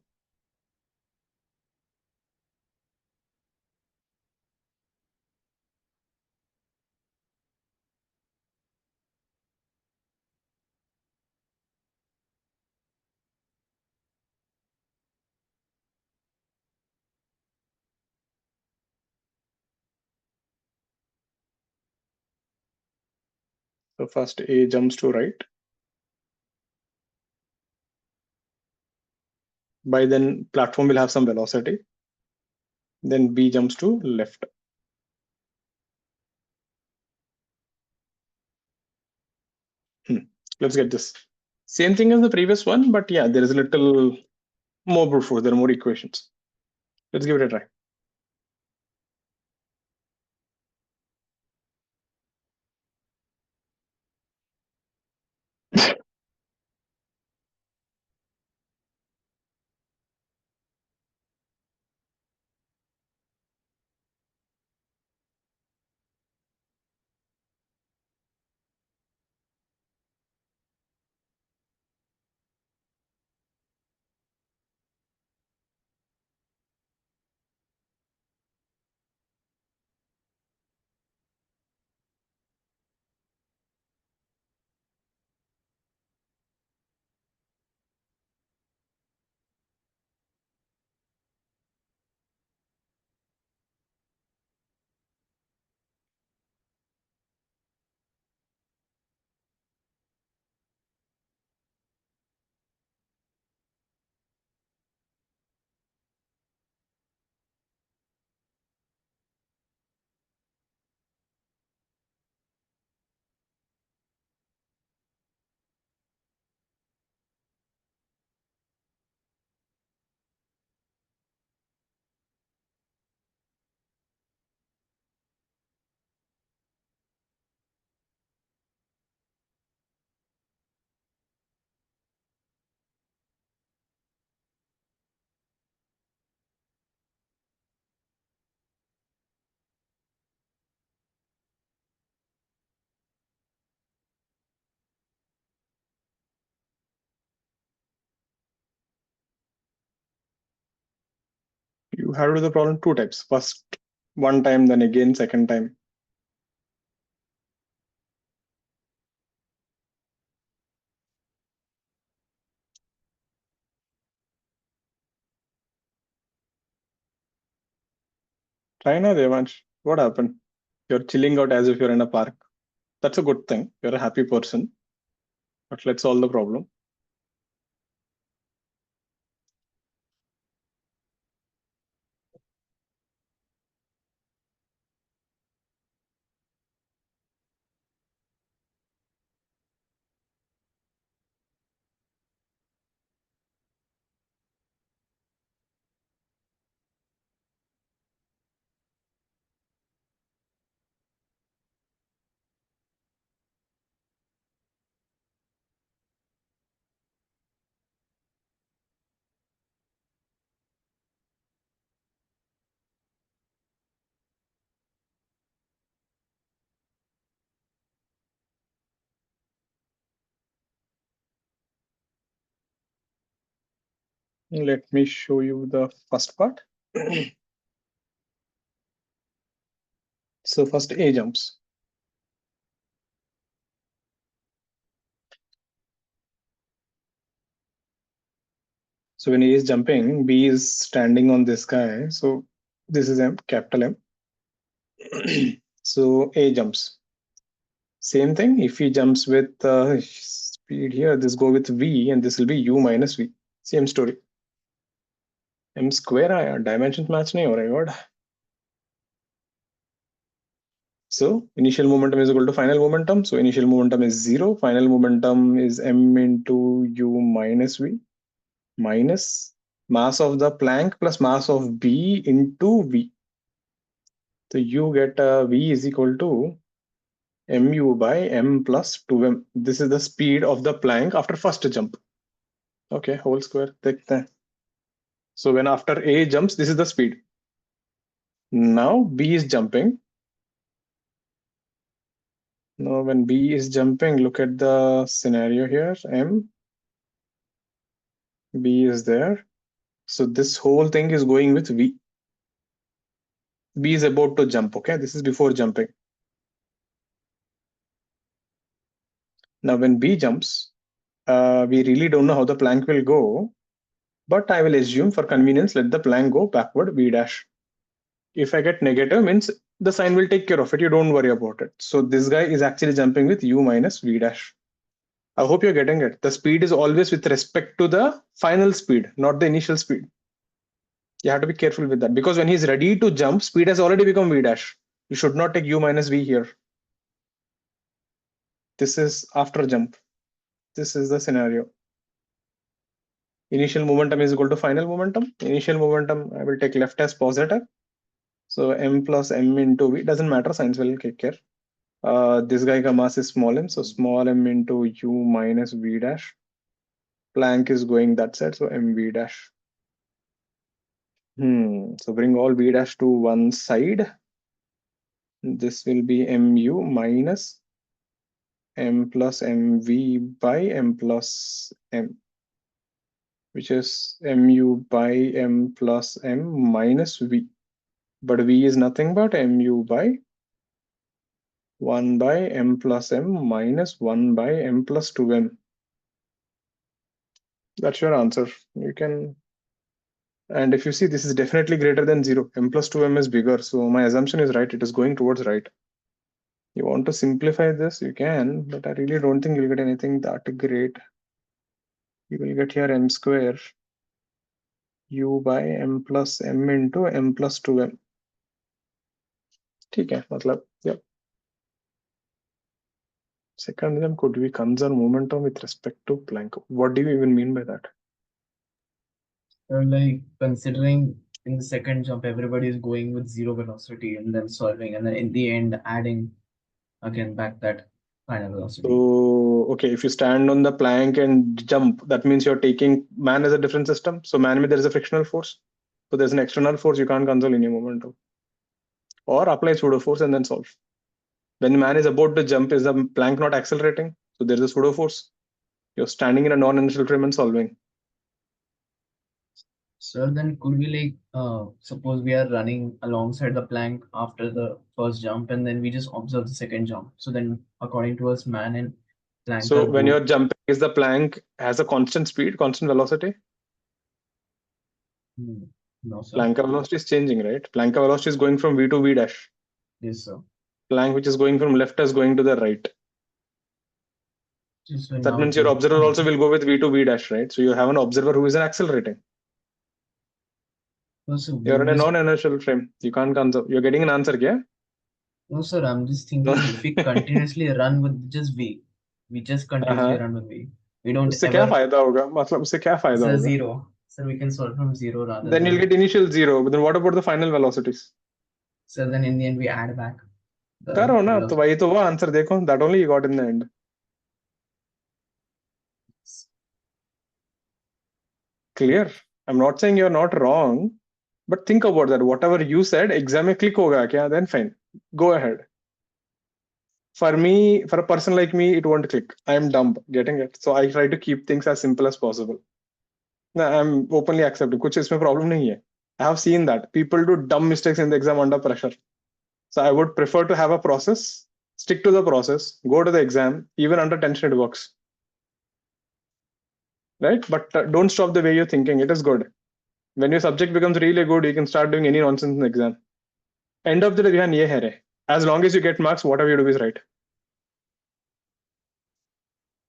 So first A jumps to right. By then platform will have some velocity. Then B jumps to left. Let's get this. Same thing as the previous one, but yeah, there is a little more brute force. There are more equations. Let's give it a try. You have to do the problem two types. First one time, then again second time. Try now, Devansh. What happened? You're chilling out as if you're in a park. That's a good thing. You're a happy person. But let's solve the problem. Let me show you the first part. So first A jumps. So when A is jumping, B is standing on this guy. So this is M, capital M. So A jumps. Same thing. If he jumps with speed here, this go with V and this will be U minus V. Same story. M square आया, dimensions match नहीं हो रहे God. So initial momentum is equal to final momentum. So initial momentum is 0. Final momentum is M into U minus V minus mass of the plank plus mass of B into V. So you get V is equal to mu by m plus 2m. This is the speed of the plank after first jump. Okay, whole square. देखते हैं. So when after A jumps, this is the speed. Now B is jumping. Now when B is jumping, look at the scenario here. M, B is there. So this whole thing is going with V. B is about to jump, okay? This is before jumping. Now when B jumps, we really don't know how the plank will go, but I will assume for convenience, let the plank go backward B dash. If I get negative, means the sign will take care of it. You don't worry about it. So this guy is actually jumping with u minus v dash. I hope you're getting it. The speed is always with respect to the final speed, not the initial speed. You have to be careful with that because when he's ready to jump, speed has already become v dash. You should not take u minus v here. This is after jump. This is the scenario. Initial momentum is equal to final momentum. Initial momentum, I will take left as positive. So m plus m into v, doesn't matter, signs will take care. This guy ka mass is small m, so small m into u minus v dash. Planck is going that side, so mv dash. So bring all v dash to one side. This will be mu minus m plus mv by m plus m, which is mu by m plus m minus v. But v is nothing but mu by 1 by m plus m minus 1 by m plus 2m. That's your answer. You can, and if you see, this is definitely greater than 0. M plus 2m is bigger. So my assumption is right. It is going towards right. You want to simplify this, you can, but I really don't think you'll get anything that great. You will get here m square u by m plus m into m plus 2m. ठीक है, मतलब, yep. Second exam, could we conserve momentum with respect to Planck? What do you even mean by that? So like considering in the second jump, everybody is going with zero velocity and then solving, and then in the end adding again back that final velocity. So, okay, if you stand on the plank and jump, that means you're taking man as a different system. So man, there is a frictional force. So there's an external force, you can't conserve linear momentum. Or apply pseudo force and then solve. When man is about to jump, is the plank not accelerating? So there's a pseudo force. You're standing in a non-inertial frame and solving. So then could we like suppose we are running alongside the plank after the first jump and then we just observe the second jump. So then according to us, man and plank So are when both- you're jumping, is the plank has a constant speed, constant velocity? No, sir. Planck velocity is changing, right? Planck velocity is going from v to v dash. Yes, sir. Planck which is going from left is going to the right. So That now means it your is- observer also will go with v to v dash, right? So you have an observer who is an accelerating. No, sir, we You're in a just- non-inertial frame. You can't conserve. You're getting an answer, yeah? No, sir, I'm just thinking if we continuously run with just V, we just continuously run with V. We don't उससे क्या ever फायदा होगा? मतलब उससे क्या फायदा sir होगा? zero. Sir, we can solve from zero rather Then than you'll get initial 0. But then what about the final velocities? so then in the end we add back. करो ना, तो वही तो हुआ आंसर देखो. That only you got in the end. Clear? I'm not saying you're not wrong, but think about that. Whatever you said, exam में click होगा क्या? Then fine. Go ahead. For me, for a person like me, it won't click. I'm dumb, getting it. So I try to keep things as simple as possible. No, I'm openly accepting. कुछ इसमें problem नहीं है. I have seen that people do dumb mistakes in the exam under pressure. So I would prefer to have a process, stick to the process, go to the exam, even under tension it works. Right? But don't stop the way you're thinking. It is good. When your subject becomes really good, you can start doing any nonsense in the exam. End of the day, ये है रे. As long as you get marks, whatever you do is right.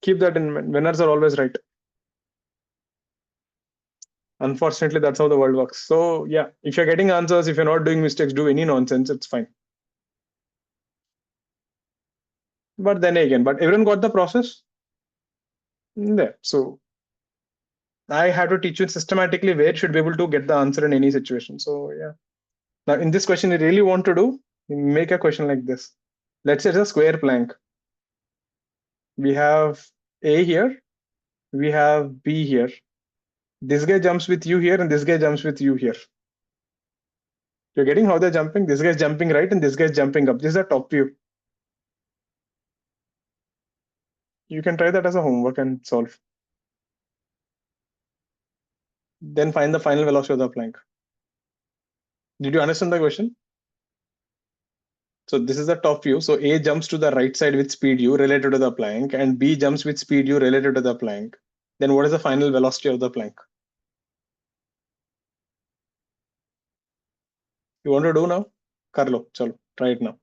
Keep that in mind. Winners are always right. Unfortunately, that's how the world works. So yeah, if you're getting answers, if you're not doing mistakes, do any nonsense, it's fine. But then again, but everyone got the process? Yeah. So I had to teach you systematically where you should be able to get the answer in any situation. So yeah. Now in this question, you really want to do, make a question like this. Let's say it's a square plank. We have A here, we have B here. This guy jumps with you here and this guy jumps with you here. You're getting how they're jumping? This guy's jumping right and this guy's jumping up. This is the top view. You can try that as a homework and solve. Then find the final velocity of the plank. Did you understand the question? So this is the top view. So A jumps to the right side with speed u related to the plank and B jumps with speed u related to the plank. Then what is the final velocity of the plank? You want to do now? Kar lo, chalo. right now.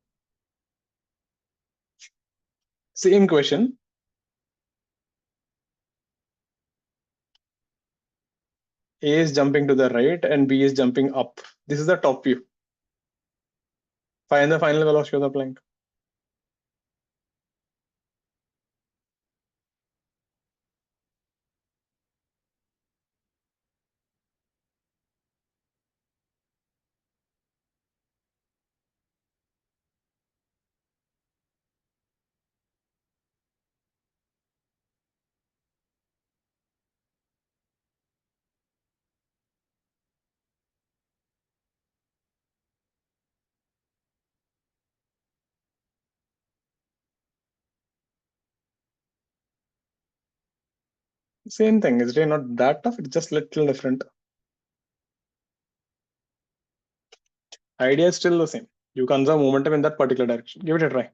Same question. A is jumping to the right and B is jumping up. This is the top view. Find the final velocity of the plank. Same thing. It's really not that tough. It's just little different. Idea is still the same. You conserve momentum in that particular direction. Give it a try.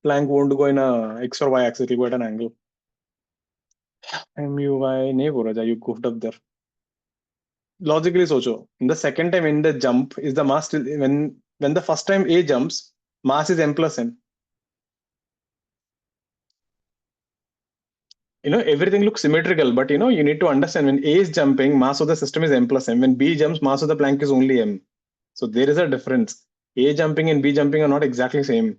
Plank won't go in a x or y axis. It'll go at an angle. MUY नहीं बोला जा. You goofed up there. Logically सोचो. In the second time in the jump, is the mass still when the first time A jumps, mass is m plus n. Everything looks symmetrical, but you need to understand when A is jumping, mass of the system is m plus m. When B jumps, mass of the plank is only m. So there is a difference. A jumping and B jumping are not exactly same.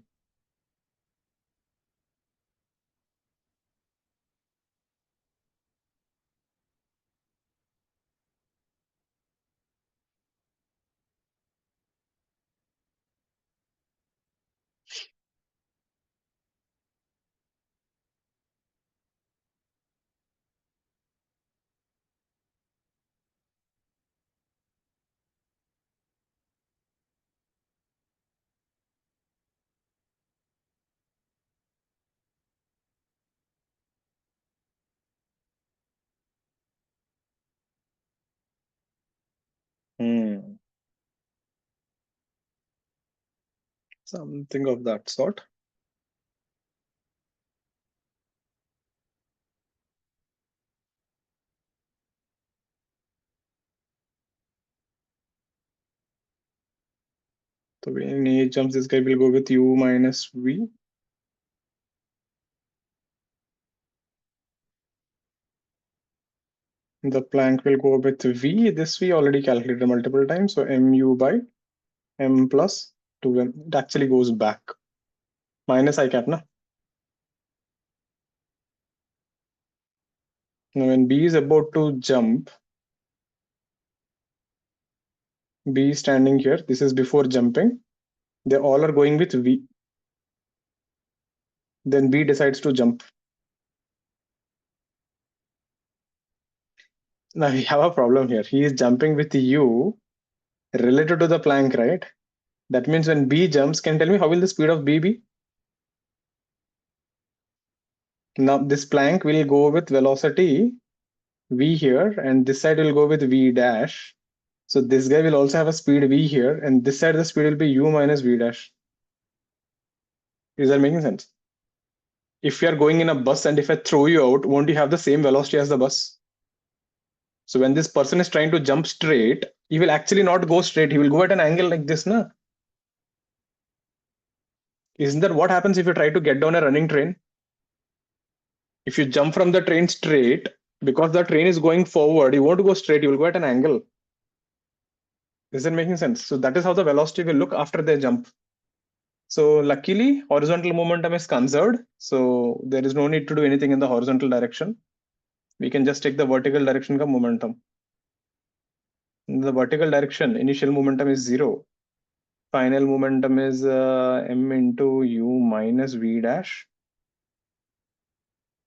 Something of that sort. So when A jumps, this guy will go with U minus V. The plank will go with V. This we already calculated multiple times. So MU by M plus 2M. It actually goes back. Minus I cap, na? Now when B is about to jump, B is standing here. This is before jumping. They all are going with V. Then B decides to jump. Now we have a problem here. He is jumping with U related to the plank, right? That means when B jumps, can you tell me how will the speed of B be? Now this plank will go with velocity V here, and this side will go with V dash. So this guy will also have a speed V here, and this side the speed will be U minus V dash. Is that making sense? If you are going in a bus and if I throw you out, won't you have the same velocity as the bus? So when this person is trying to jump straight, he will actually not go straight. He will go at an angle like this, na? Isn't that what happens if you try to get down a running train? If you jump from the train straight, because the train is going forward, you won't go straight, you will go at an angle. Is that making sense? So that is how the velocity will look after they jump. So luckily, horizontal momentum is conserved. So there is no need to do anything in the horizontal direction. We can just take the vertical direction ka momentum. In the vertical direction, initial momentum is 0. Final momentum is m into u minus v dash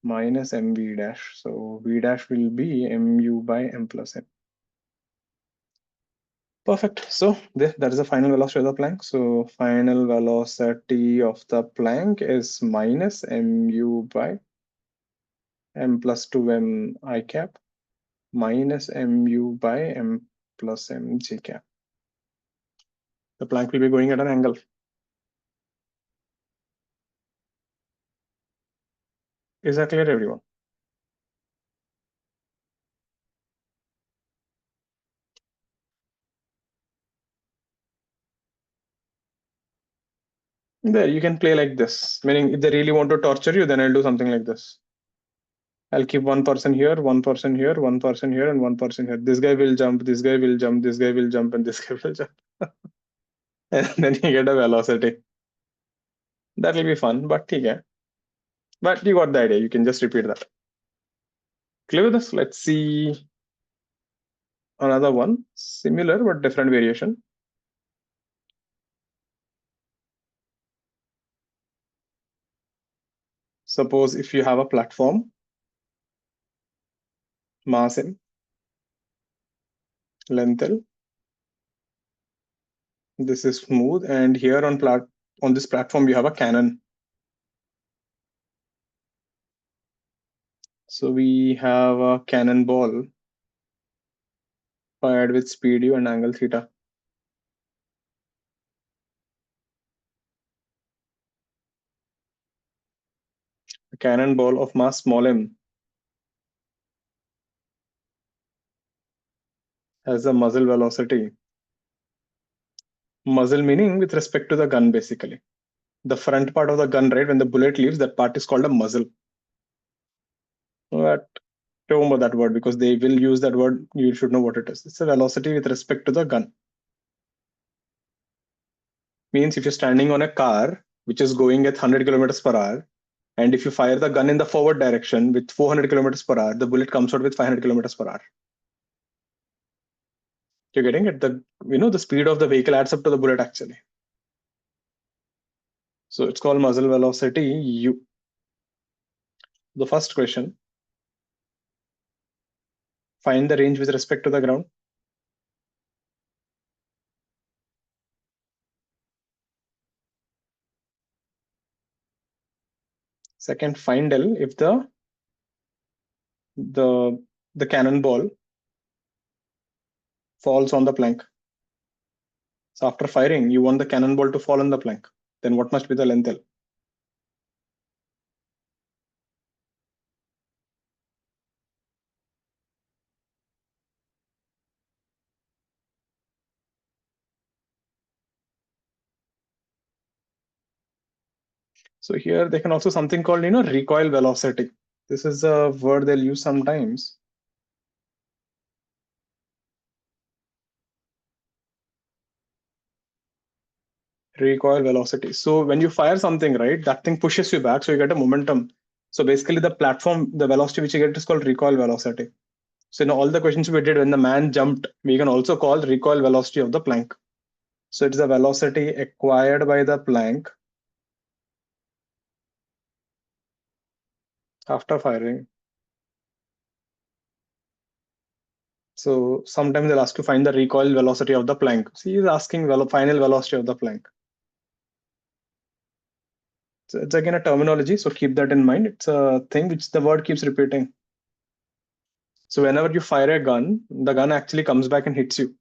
minus mv dash. So v dash will be mu by m plus n. Perfect. So that is the final velocity of the plank. So final velocity of the plank is minus mu by m plus 2m I cap minus mu by m plus m j cap. The plank will be going at an angle. Is that clear, everyone? There, you can play like this. Meaning, if they really want to torture you, then I'll do something like this. I'll keep one person here, one person here, one person here, and one person here. This guy will jump, this guy will jump, this guy will jump, and this guy will jump. And then you get a velocity. That will be fun, but okay. But you got the idea. You can just repeat that. Clear with this? Let's see another one. Similar but different variation. Suppose if you have a platform, mass M, length L. This is smooth, and here on this platform you have a cannon. So we have a cannonball fired with speed u and angle theta. A cannonball of mass small m has a muzzle velocity. Muzzle meaning with respect to the gun, basically. The front part of the gun, right? When the bullet leaves, that part is called a muzzle. But remember that word because they will use that word. You should know what it is. It's a velocity with respect to the gun. Means if you're standing on a car which is going at 100 kilometers per hour, and if you fire the gun in the forward direction with 400 kilometers per hour, the bullet comes out with 500 kilometers per hour. You're getting it? The speed of the vehicle adds up to the bullet actually. So it's called muzzle velocity u. The first question, find the range with respect to the ground. Second, find L if the cannonball falls on the plank. So after firing, you want the cannonball to fall on the plank. Then what must be the length L? So here they can also something called recoil velocity. This is a word they'll use sometimes. Recoil velocity. So when you fire something, right, that thing pushes you back, so you get a momentum. So basically the velocity which you get is called recoil velocity. So in all the questions we did when the man jumped, we can also call recoil velocity of the plank. So it's the velocity acquired by the plank after firing. So sometimes they'll ask you find the recoil velocity of the plank. See, he's asking final velocity of the plank. So it's again a terminology, so keep that in mind. It's a thing which the word keeps repeating. So whenever you fire a gun, the gun actually comes back and hits you.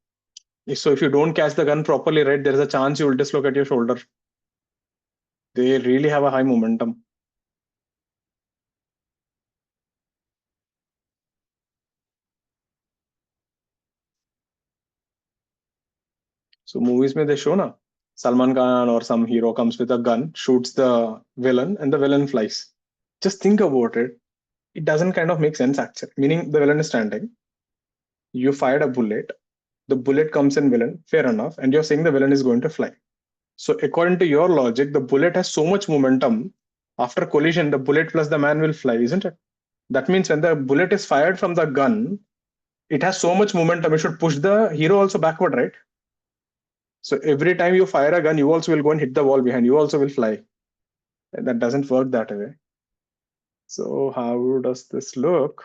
So if you don't catch the gun properly, right, there's a chance you will dislocate your shoulder. They really have a high momentum. So movies mein they show na, Salman Khan or some hero comes with a gun, shoots the villain, and the villain flies. Just think about it. It doesn't kind of make sense actually. Meaning the villain is standing. You fired a bullet. The bullet comes in villain, fair enough, and you're saying the villain is going to fly. So according to your logic, the bullet has so much momentum. After collision, the bullet plus the man will fly, isn't it? That means when the bullet is fired from the gun, it has so much momentum, it should push the hero also backward, right? So every time you fire a gun, you also will go and hit the wall behind, you also will fly. And that doesn't work that way. So how does this look?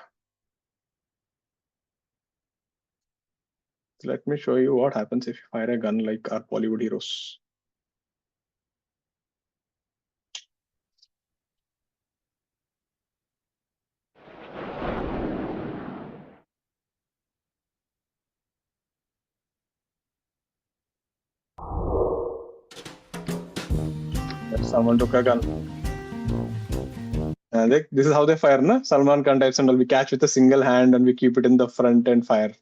Let me show you what happens if you fire a gun like our Bollywood heroes. Someone took a gun. And this is how they fire, na? Salman Khan types and all. We catch with a single hand and we keep it in the front and fire.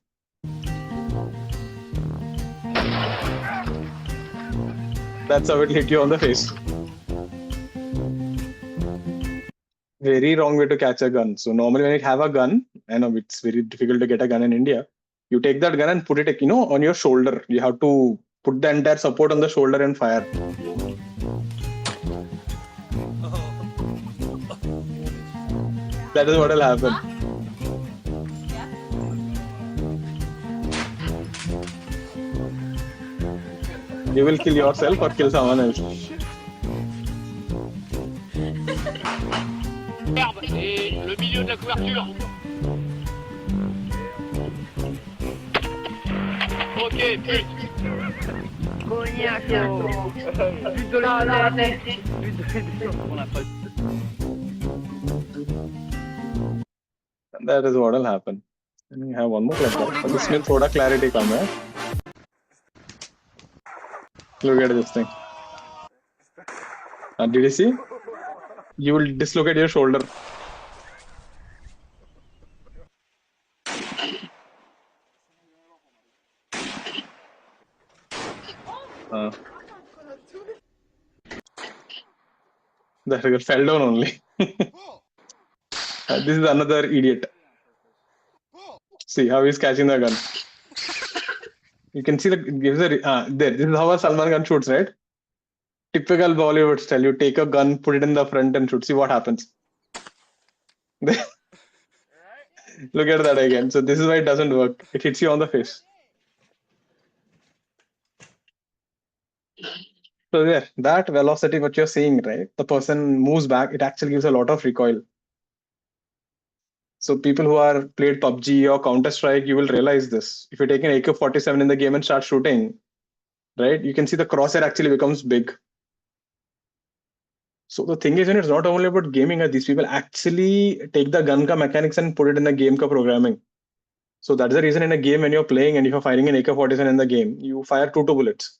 That's how it hit you on the face. very wrong way to catch a gun. So normally when you have a gun, I know it's very difficult to get a gun in India. You take that gun and put it, on your shoulder. You have to put the entire support on the shoulder and fire. That is what will happen. You will kill yourself or kill someone else. Et le milieu de la couverture. Ok, but. Cognac. But de la tête. That is what will happen. And you have one more like that. But this means thoda clarity come hai. Look at this thing. Did you see? You will dislocate your shoulder. That girl fell down only. This is another idiot. See how he's catching the gun. You can see it gives a there. This is how a Salman Khan shoots, right? Typical Bollywood style. You take a gun, put it in the front, and shoot. See what happens. Look at that again. So this is why it doesn't work. It hits you on the face. So there, that velocity, what you're seeing, right? The person moves back. It actually gives a lot of recoil. So people who are played PUBG or Counter Strike, you will realize this. If you take an AK-47 in the game and start shooting, right? You can see the crosshair actually becomes big. So the thing is, it's not only about gaming. These people actually take the gun ka mechanics and put it in the game ka programming. So that's the reason in a game when you're playing and if you're firing an AK-47 in the game, you fire 2 bullets.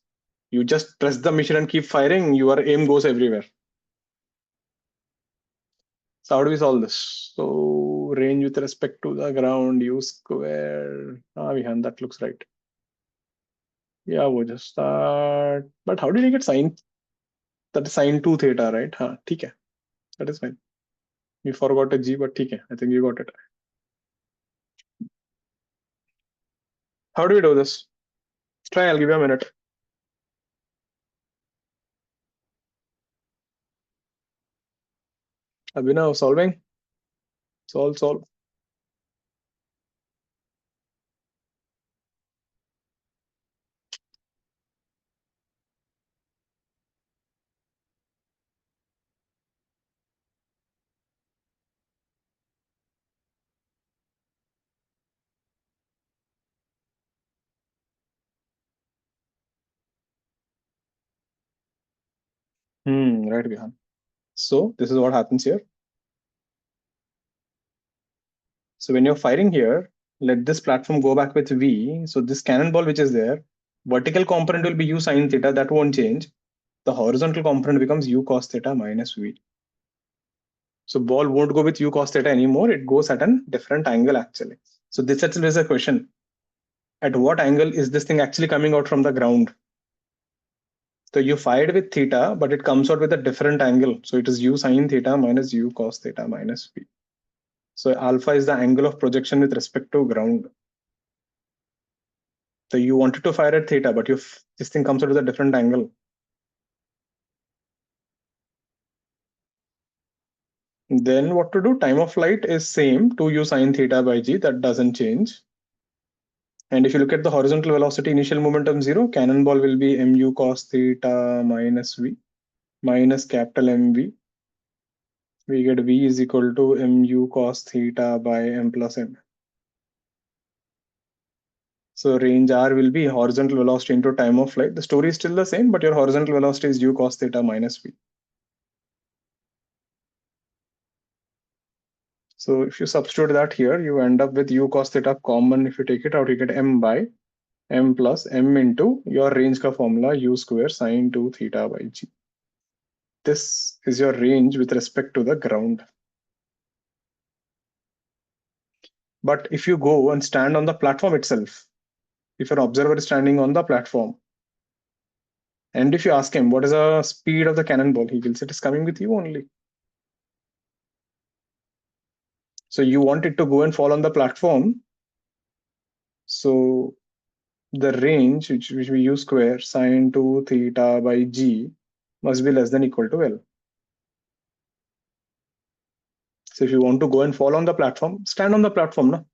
You just press the mission and keep firing. Your aim goes everywhere. So how do we solve this? So range with respect to the ground, u square. Vihan, that looks right. Yeah, we'll just start. But how did you get sine? That is sine 2 theta, right? ठीक है. That is fine. You forgot a G, but ठीक है. I think you got it. How do we do this? Try, I'll give you a minute. Abhinav, solving? Solve. Right, Vihan. So this is what happens here. So when you're firing here, let this platform go back with V. So this cannonball which is there, vertical component will be U sine theta, that won't change. The horizontal component becomes U cos theta minus V. So ball won't go with U cos theta anymore. It goes at a different angle actually. So this actually is a question. At what angle is this thing actually coming out from the ground? So you fired with theta, but it comes out with a different angle. So it is U sine theta minus U cos theta minus V. So alpha is the angle of projection with respect to ground. So you wanted to fire at theta, but this thing comes out with a different angle. Then what to do? Time of flight is same, 2u sine theta by g, that doesn't change. And if you look at the horizontal velocity, initial momentum 0, cannonball will be mu cos theta minus v minus capital MV. We get v is equal to mu cos theta by m plus m. So range r will be horizontal velocity into time of flight. The story is still the same, but your horizontal velocity is u cos theta minus v. So if you substitute that here, you end up with u cos theta common. If you take it out, you get m by m plus m into your range ka formula u square sine 2 theta by g. This is your range with respect to the ground. But if you go and stand on the platform itself, if an observer is standing on the platform, and if you ask him what is the speed of the cannonball, he will say it is coming with you only. So you want it to go and fall on the platform. So the range which we use square sine 2 theta by g must be less than equal to L. So if you want to go and fall on the platform, stand on the platform. No?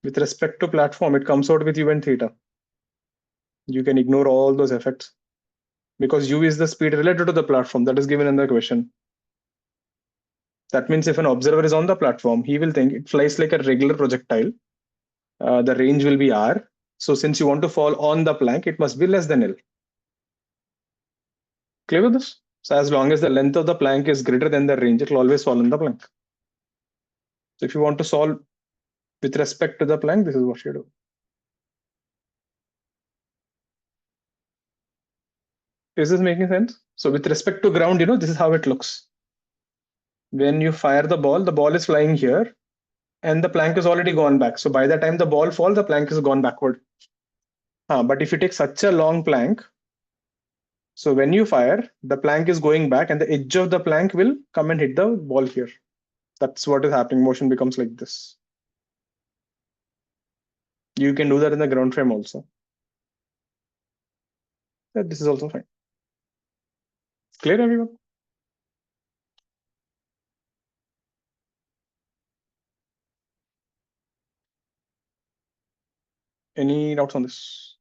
With respect to platform, it comes out with u and theta. You can ignore all those effects because u is the speed related to the platform that is given in the question. That means if an observer is on the platform, he will think it flies like a regular projectile. The range will be r. So since you want to fall on the plank, it must be less than L. Clear with this? So as long as the length of the plank is greater than the range, it will always fall on the plank. So if you want to solve with respect to the plank, this is what you do. Is this making sense? So with respect to ground, this is how it looks. When you fire the ball is flying here and the plank is already gone back. So by the time the ball falls, the plank is gone backward. But if you take such a long plank, so when you fire, the plank is going back and the edge of the plank will come and hit the ball here. That's what is happening. Motion becomes like this. You can do that in the ground frame also. This is also fine. Clear, everyone? Any doubts on this?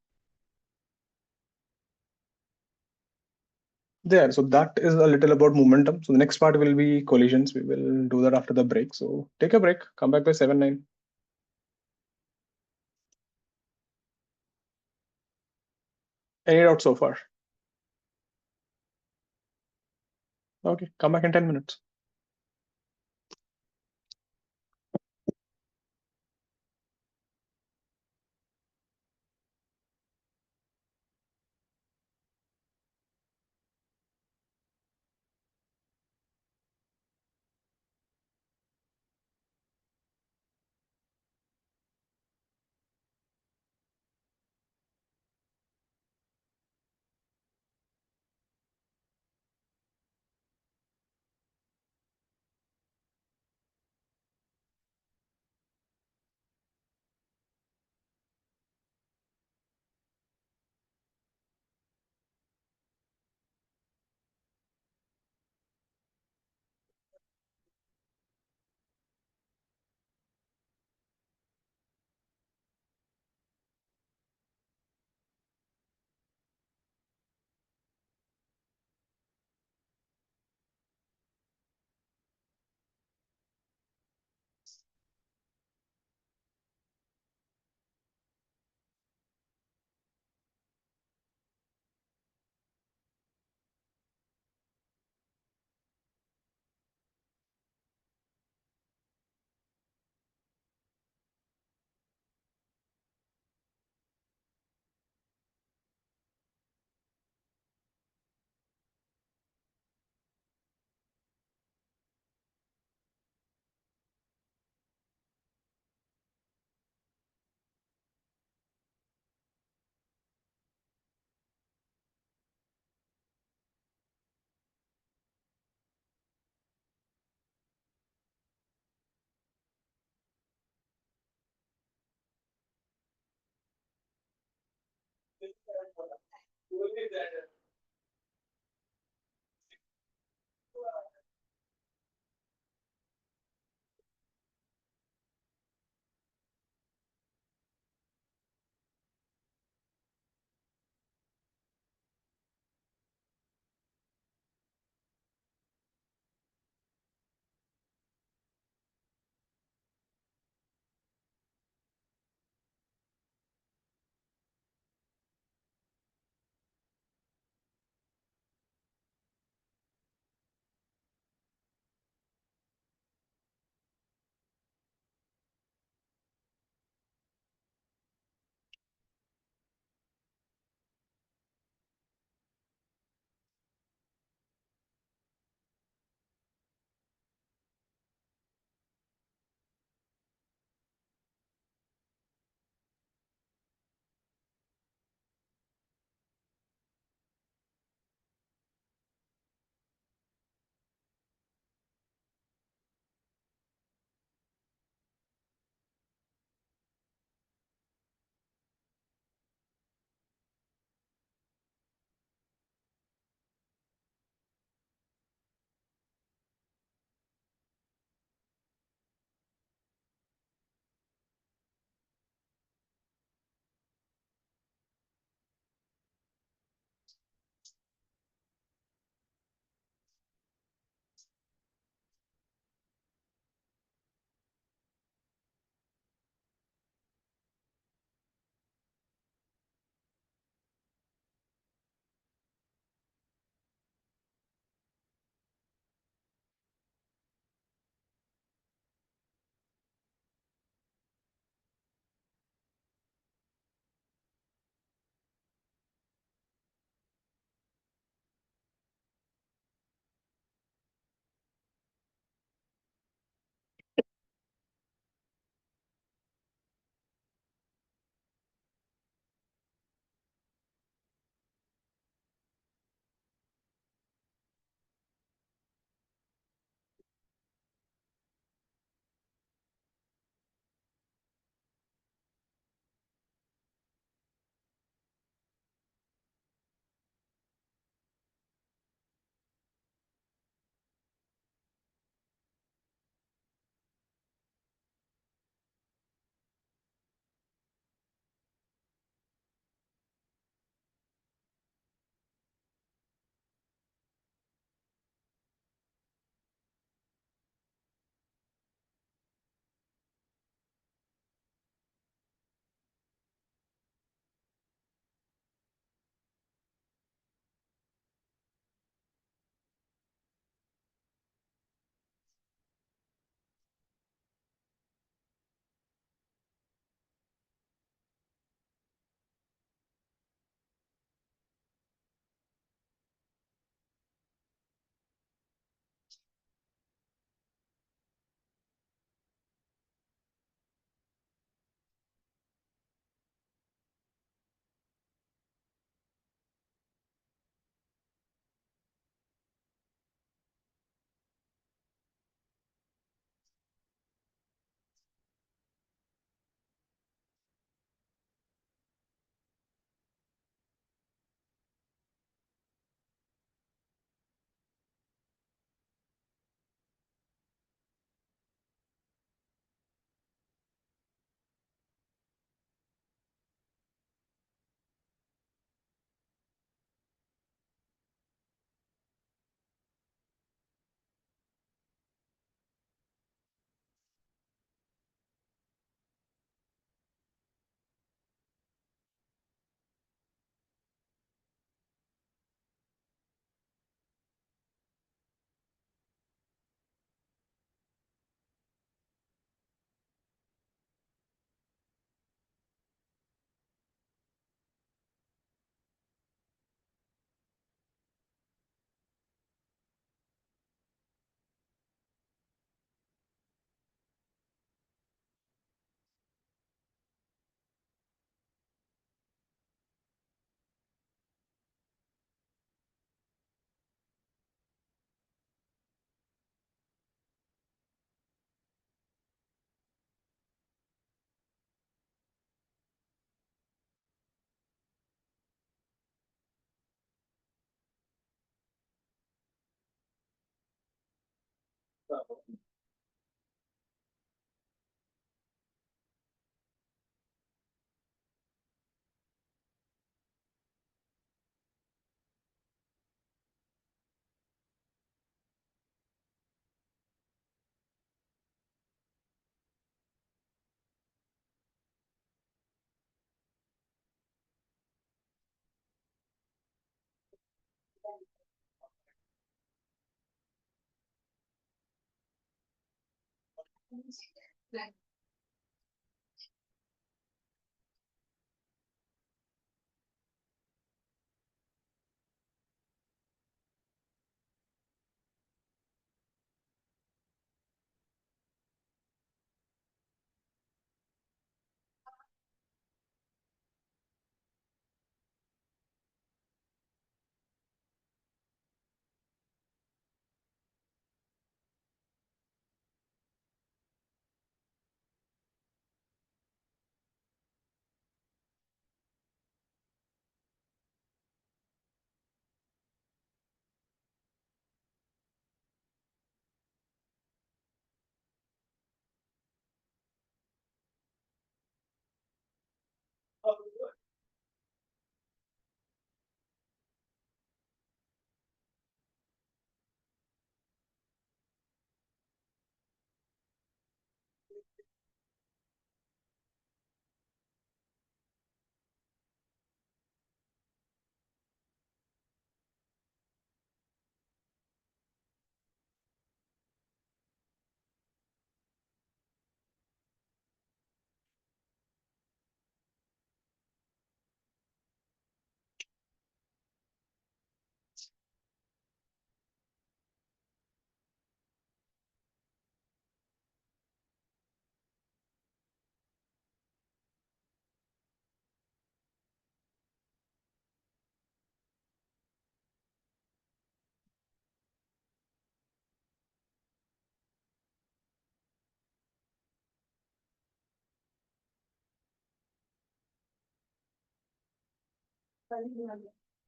There, so that is a little about momentum. So the next part will be collisions. We will do that after the break. So take a break, come back by 7-9. Any doubts so far? Okay, come back in 10 minutes.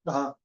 हाँ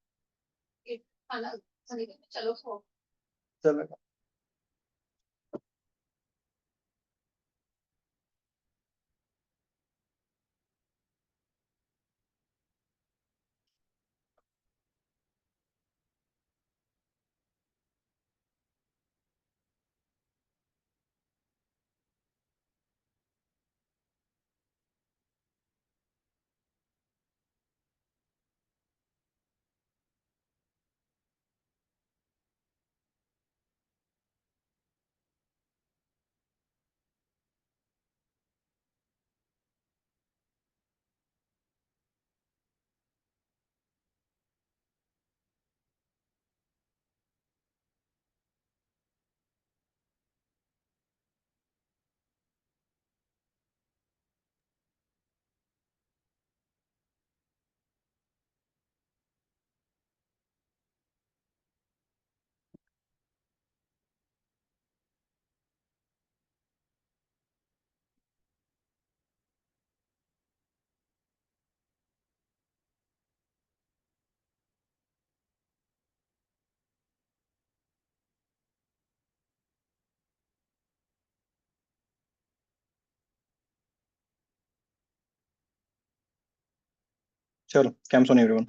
चलो camps on everyone.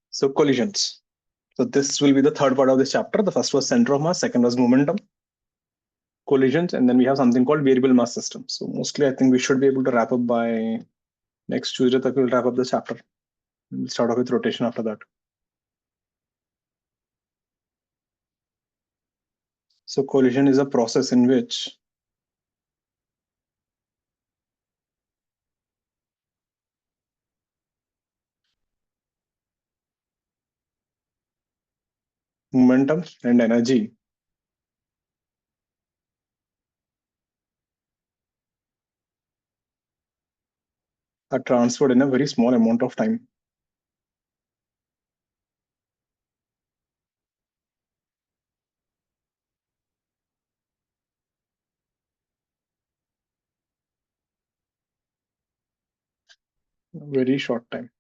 So collisions. So this will be the third part of this chapter. The first was center of mass, second was momentum, collisions, and then we have something called variable mass system. So mostly I think we should be able to wrap up by next Tuesday. We'll wrap up this chapter. We'll start off with rotation after that. So collision is a process in which momentum and energy are transferred in a very small amount of time. Very short time.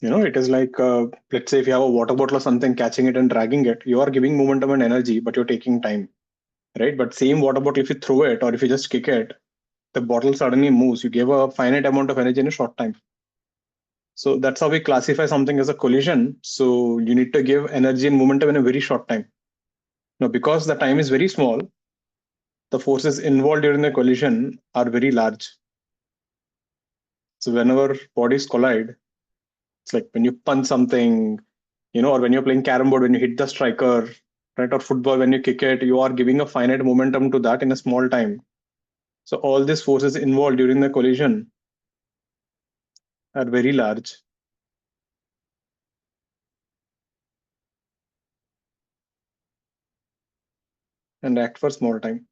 It is like, let's say if you have a water bottle or something, catching it and dragging it, you are giving momentum and energy, but you're taking time, right? But same water bottle, if you throw it or if you just kick it, the bottle suddenly moves. You give a finite amount of energy in a short time. So that's how we classify something as a collision. So you need to give energy and momentum in a very short time. Now, because the time is very small, the forces involved during the collision are very large. So whenever bodies collide, it's like when you punch something, or when you're playing carom board, when you hit the striker, right, or football, when you kick it, you are giving a finite momentum to that in a small time. So all these forces involved during the collision are very large. And act for small time.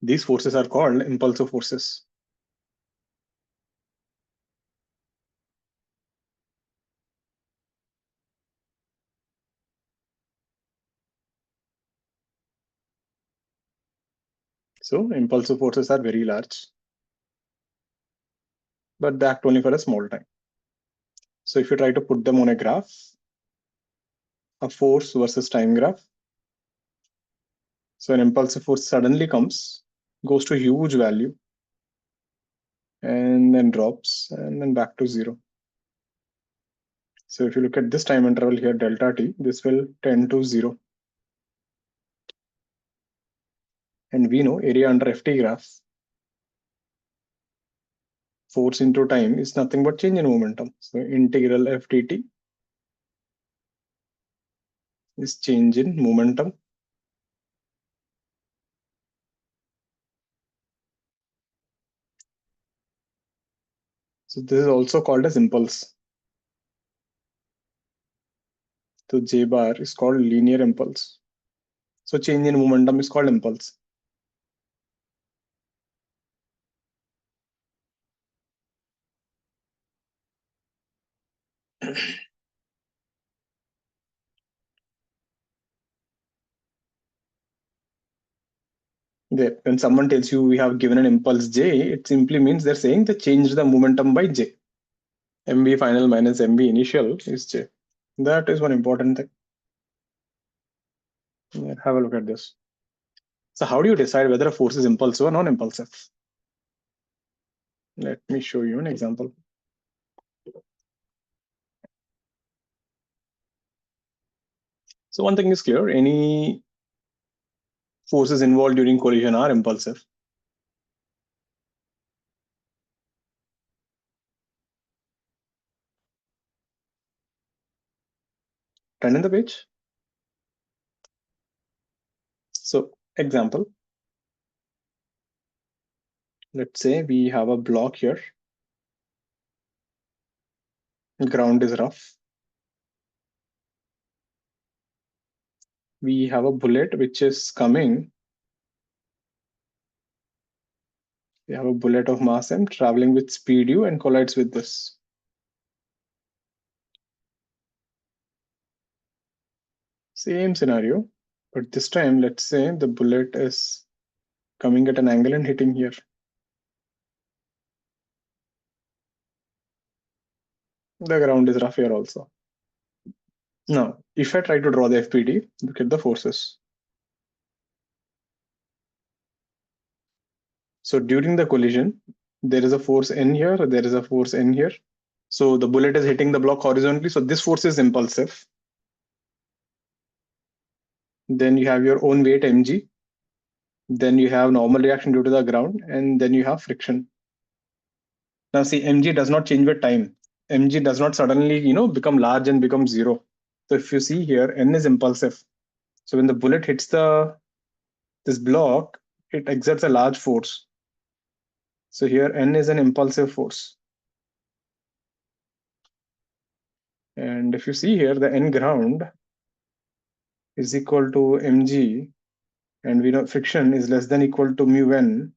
These forces are called impulsive forces. So impulsive forces are very large, but they act only for a small time. So if you try to put them on a graph, a force versus time graph. So an impulsive force suddenly comes, goes to a huge value, and then drops, and then back to zero. So if you look at this time interval here, delta t, this will tend to zero. And we know area under ft graph, force into time is nothing but change in momentum. So integral f dt is change in momentum. So this is also called as impulse. So J bar is called linear impulse. So change in momentum is called impulse. When someone tells you we have given an impulse J, it simply means they're saying they changed the momentum by J. MV final minus MV initial is J. That is one important thing. Have a look at this. So how do you decide whether a force is impulsive or non-impulsive? Let me show you an example. So one thing is clear, any forces involved during collision are impulsive. Turn in the page. So example, let's say we have a block here. Ground is rough. We have a bullet which is coming. We have a bullet of mass m traveling with speed u and collides with this. Same scenario, but this time let's say the bullet is coming at an angle and hitting here. The ground is rough here also. Now, if I try to draw the FPD, look at the forces. So during the collision, there is a force in here, there is a force in here. So the bullet is hitting the block horizontally. So this force is impulsive. Then you have your own weight mg. Then you have normal reaction due to the ground, and then you have friction. Now see, mg does not change with time. Mg does not suddenly, become large and become zero. So if you see here, n is impulsive. So when the bullet hits this block, it exerts a large force. So here n is an impulsive force. And if you see here, the n ground is equal to mg, and we know friction is less than equal to mu n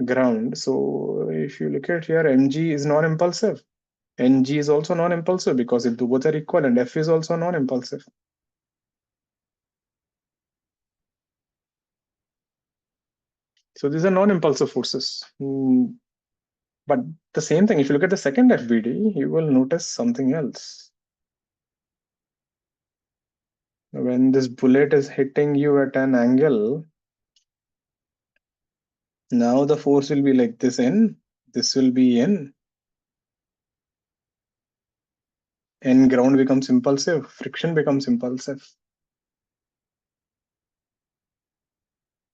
ground. So if you look at here, mg is non-impulsive. Ng is also non-impulsive because if both are equal, and F is also non-impulsive. So these are non-impulsive forces. But the same thing, if you look at the second FBD, you will notice something else. When this bullet is hitting you at an angle, now the force will be like this in, this will be in. And ground becomes impulsive, friction becomes impulsive.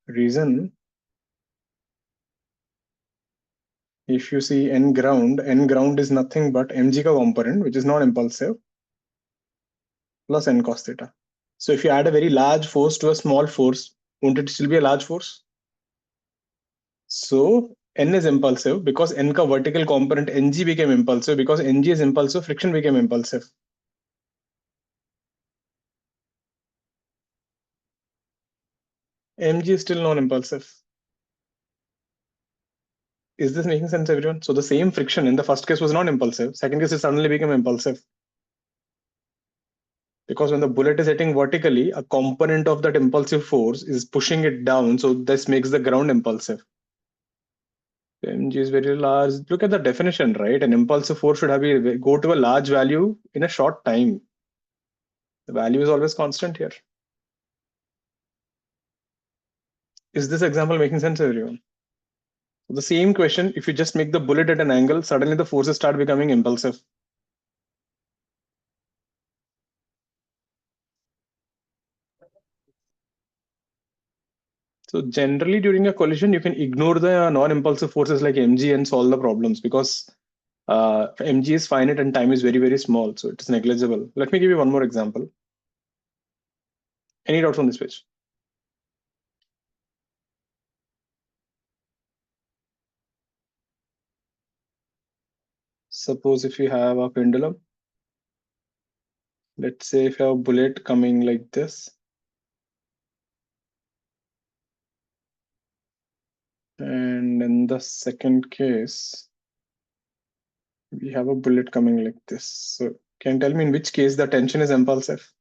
Reason, if you see N ground is nothing but mg ka component, which is non-impulsive, plus N cos theta. So if you add a very large force to a small force, won't it still be a large force? So N is impulsive because N ka vertical component Ng became impulsive. Because Ng is impulsive, friction became impulsive. Mg is still non-impulsive. Is this making sense, everyone? So the same friction in the first case was non-impulsive. Second case, it suddenly became impulsive. Because when the bullet is hitting vertically, a component of that impulsive force is pushing it down. So this makes the ground impulsive. Mg is very large. Look at the definition, right? An impulsive force should have go to a large value in a short time. The value is always constant here. Is this example making sense, everyone? So the same question, if you just make the bullet at an angle, suddenly the forces start becoming impulsive. So generally during a collision, you can ignore the non-impulsive forces like mg and solve the problems because mg is finite and time is very, very small. So it is negligible. Let me give you one more example. Any doubts on this page? Suppose if you have a pendulum, let's say if you have a bullet coming like this, and in the second case, we have a bullet coming like this. So can you tell me in which case the tension is impulsive?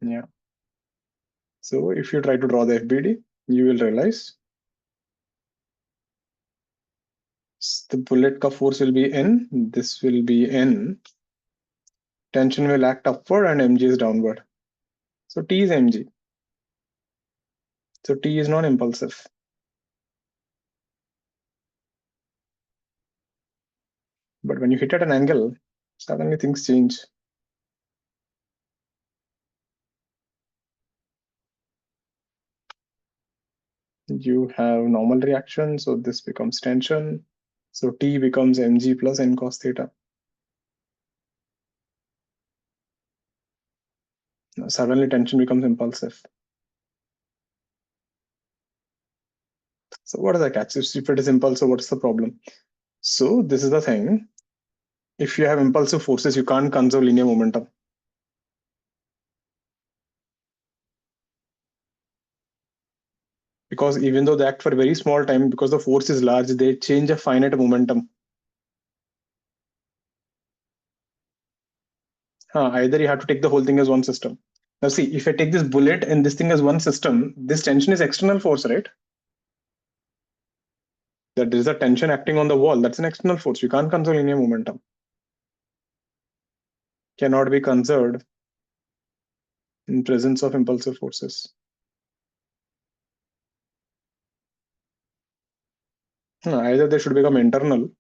Yeah. So if you try to draw the FBD, you will realize the bullet ka force will be N, this will be N. Tension will act upward and mg is downward. So T is mg. So T is non-impulsive. But when you hit at an angle, suddenly things change. You have normal reaction, so this becomes tension. So T becomes mg plus n cos theta. Now, suddenly tension becomes impulsive. So what is the catch? If it is impulsive, what's the problem? So this is the thing. If you have impulsive forces, you can't conserve linear momentum. Because even though they act for a very small time, because the force is large, they change a finite momentum. Either you have to take the whole thing as one system. Now see, if I take this bullet and this thing as one system, this tension is external force, right? That there is a tension acting on the wall. That's an external force. You can't conserve linear momentum. Cannot be conserved in presence of impulsive forces. Either they should become internal.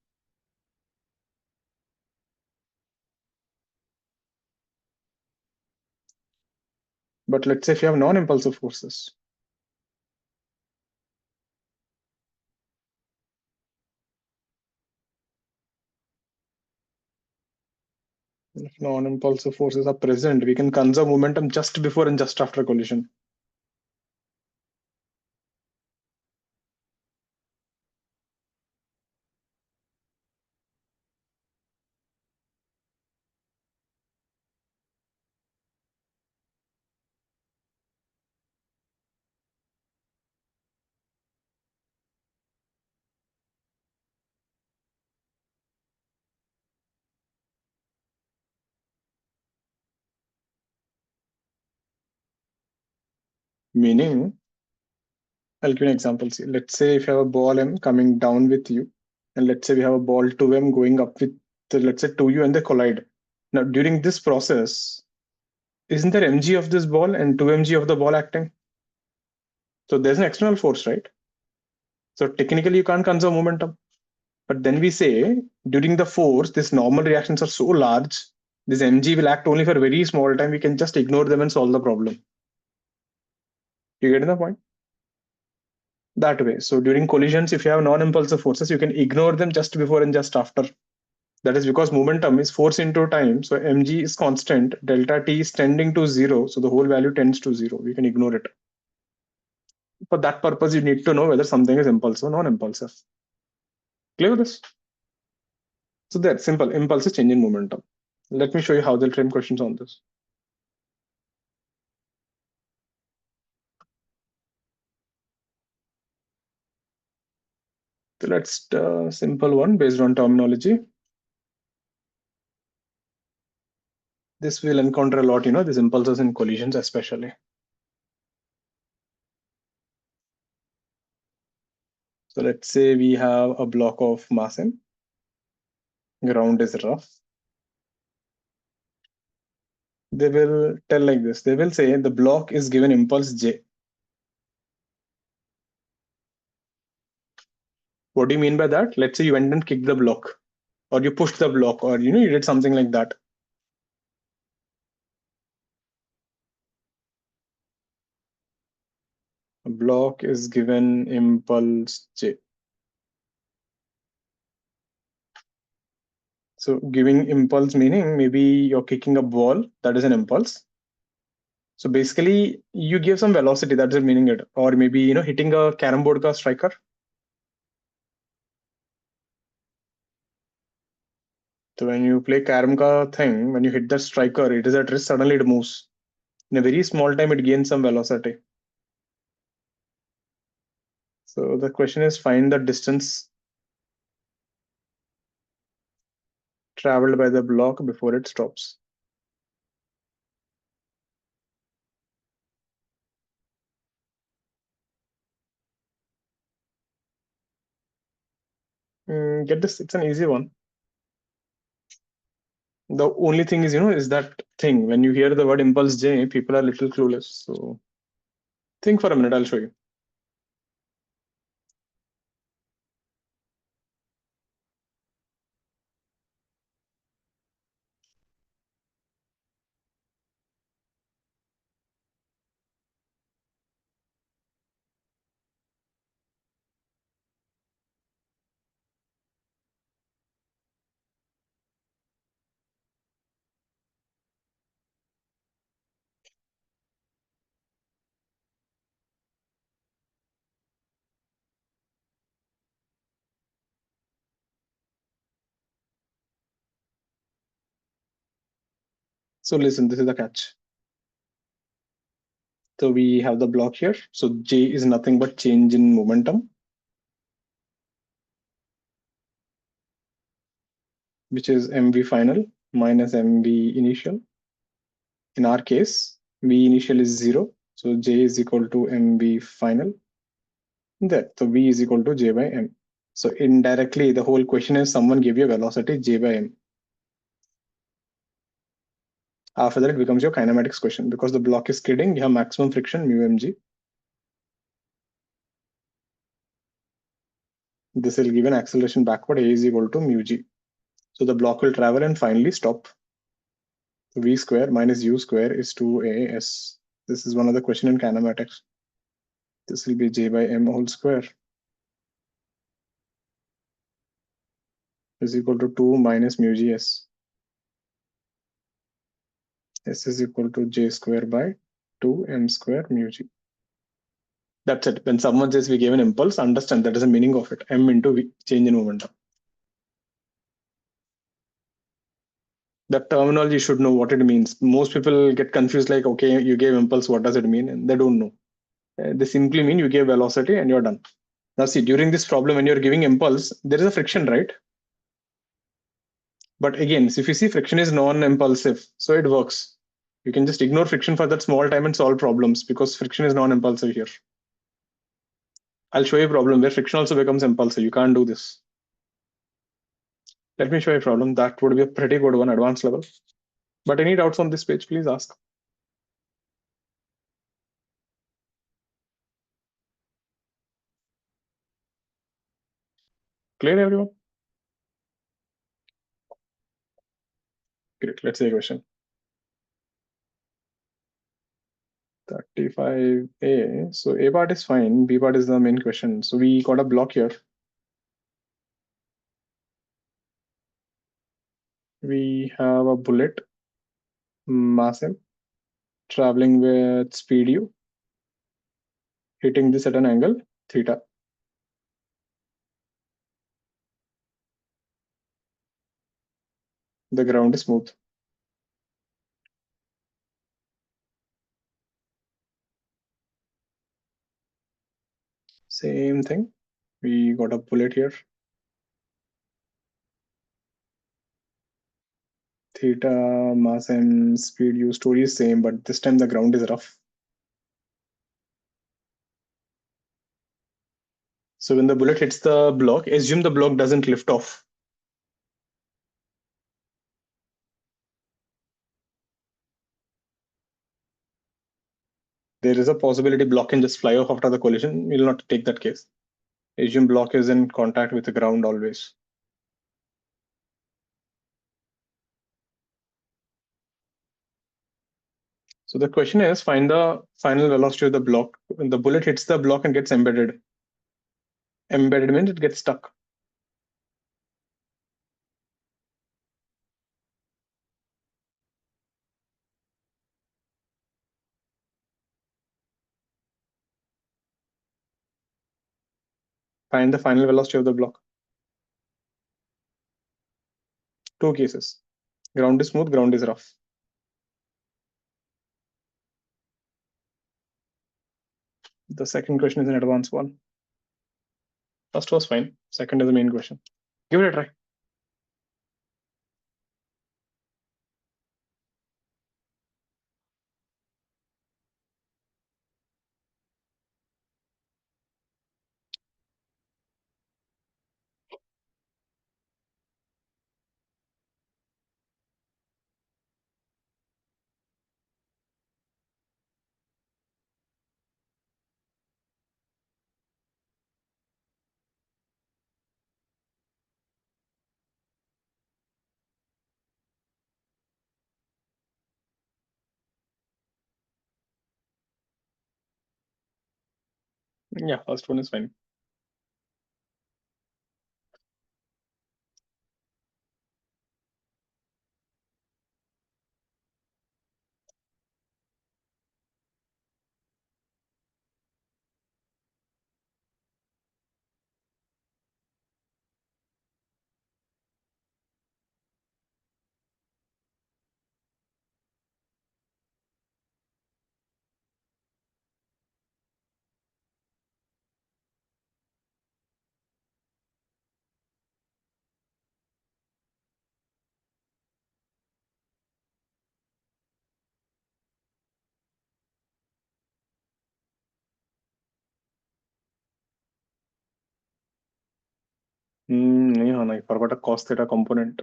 But let's say if you have non-impulsive forces, if non-impulsive forces are present, we can conserve momentum just before and just after collision. Meaning, I'll give you an example. See, let's say if you have a ball M coming down with you, and let's say we have a ball 2M going up with, let's say 2U, and they collide. Now, during this process, isn't there mg of this ball and 2mg of the ball acting? So there's an external force, right? So technically you can't conserve momentum. But then we say during the force, these normal reactions are so large, this mg will act only for a very small time. We can just ignore them and solve the problem. You get the point? That way. So during collisions, if you have non-impulsive forces, you can ignore them just before and just after. That is because momentum is force into time. So mg is constant, delta t is tending to 0. So the whole value tends to 0. We can ignore it. For that purpose, you need to know whether something is impulsive or non-impulsive. Clear with this? So that's simple. Impulse is change in momentum. Let me show you how they'll frame questions on this. So let's simple one based on terminology. This will encounter a lot, these impulses in collisions especially. So let's say we have a block of mass m. Ground is rough. They will tell like this. They will say the block is given impulse j. What do you mean by that? Let's say you went and kicked the block, or you pushed the block, or you did something like that. A block is given impulse j. So giving impulse meaning maybe you're kicking a ball, that is an impulse. So basically you give some velocity, that's the meaning it. Or maybe hitting a carom board ka striker. So when you play carom ka thing, when you hit the striker, it is at rest, suddenly it moves. In a very small time, it gains some velocity. So the question is find the distance traveled by the block before it stops. Get this, it's an easy one. The only thing is, is that thing. When you hear the word impulse J, people are a little clueless. So think for a minute, I'll show you. So listen, this is the catch. So we have the block here. So J is nothing but change in momentum, which is mv final minus mv initial. In our case, v initial is 0. So J is equal to mv final. There, so v is equal to J by m. So indirectly, the whole question is someone gave you a velocity J by m. After that, it becomes your kinematics question. Because the block is skidding, you have maximum friction mu mg. This will give an acceleration backward, a is equal to mu g. So the block will travel and finally stop. So v square minus u square is 2as. This is one of the question in kinematics. This will be J by m whole square is equal to 2 minus mu gs. S is equal to J square by 2m square mu g. That's it. When someone says we gave an impulse, understand that is the meaning of it. M into V, change in momentum. That terminology you should know what it means. Most people get confused like, okay, you gave impulse, what does it mean? And they don't know. They simply mean you gave velocity and you're done. Now see, during this problem, when you're giving impulse, there is a friction, right? But again, if you see friction is non-impulsive, so it works. You can just ignore friction for that small time and solve problems because friction is non-impulsive here. I'll show you a problem where friction also becomes impulsive. You can't do this. Let me show you a problem. That would be a pretty good one, advanced level. But any doubts on this page, please ask. Clear, everyone? Great. Let's see a question. 35A. So A part is fine. B part is the main question. So we got a block here. We have a bullet, mass m, traveling with speed u, hitting this at an angle theta. The ground is smooth. Same thing. We got a bullet here. Theta, mass m, speed u, story is same, but this time the ground is rough. So when the bullet hits the block, assume the block doesn't lift off. There is a possibility block can just fly off after the collision. We'll not take that case. Assume block is in contact with the ground always. So the question is, find the final velocity of the block. When the bullet hits the block and gets embedded. Embedded means it gets stuck. Find the final velocity of the block. Two cases. Ground is smooth, ground is rough. The second question is an advanced one. First was fine. Second is the main question. Give it a try. Yeah, first one is fine. नहीं होना, I forgot a cos theta component.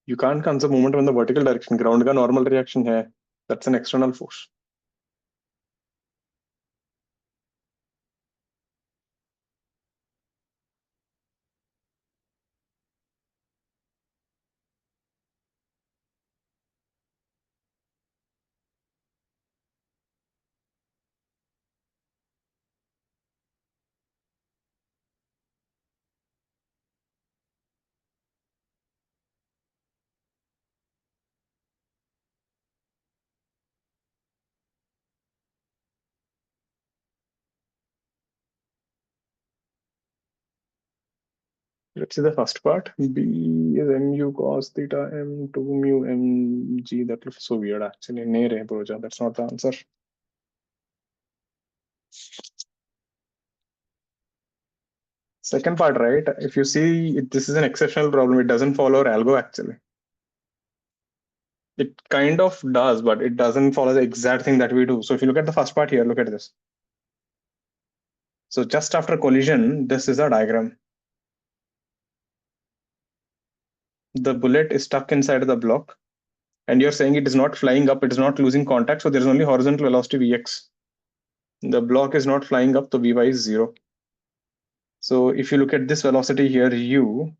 You can't conserve momentum in the vertical direction. Ground का normal reaction है. That's an external force. Let's see the first part. B is mu cos theta m2 mu mg. That looks so weird actually. नहीं रे Broja, that's not the answer. Second part, right? If you see, this is an exceptional problem. It doesn't follow our algo actually. It kind of does, but it doesn't follow the exact thing that we do. So if you look at the first part here, look at this. So just after collision, this is a diagram. The bullet is stuck inside the block, and you're saying it is not flying up, it is not losing contact, so there is only horizontal velocity Vx. The block is not flying up, so Vy is 0. So if you look at this velocity here, u,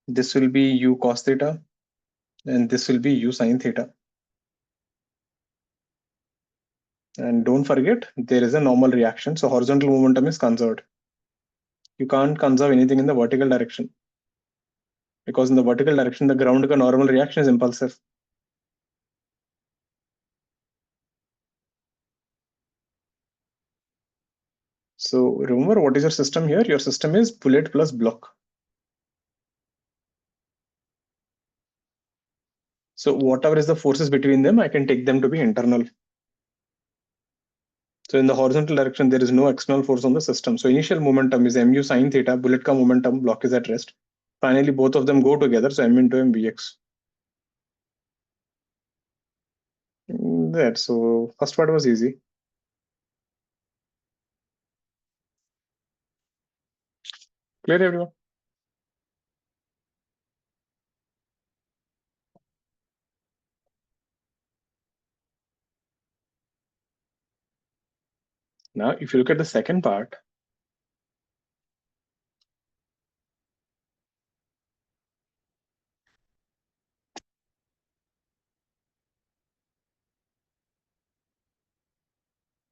this will be u cos theta, and this will be u sin theta. And don't forget, there is a normal reaction, so horizontal momentum is conserved. You can't conserve anything in the vertical direction, because in the vertical direction, the ground ka normal reaction is impulsive. So remember, what is your system here? Your system is bullet plus block. So whatever is the forces between them, I can take them to be internal. So in the horizontal direction, there is no external force on the system. So initial momentum is mu sin theta, bullet ka momentum, block is at rest. Finally, both of them go together, so m into m Vx. There, so first part was easy. Clear, everyone? Now, if you look at the second part,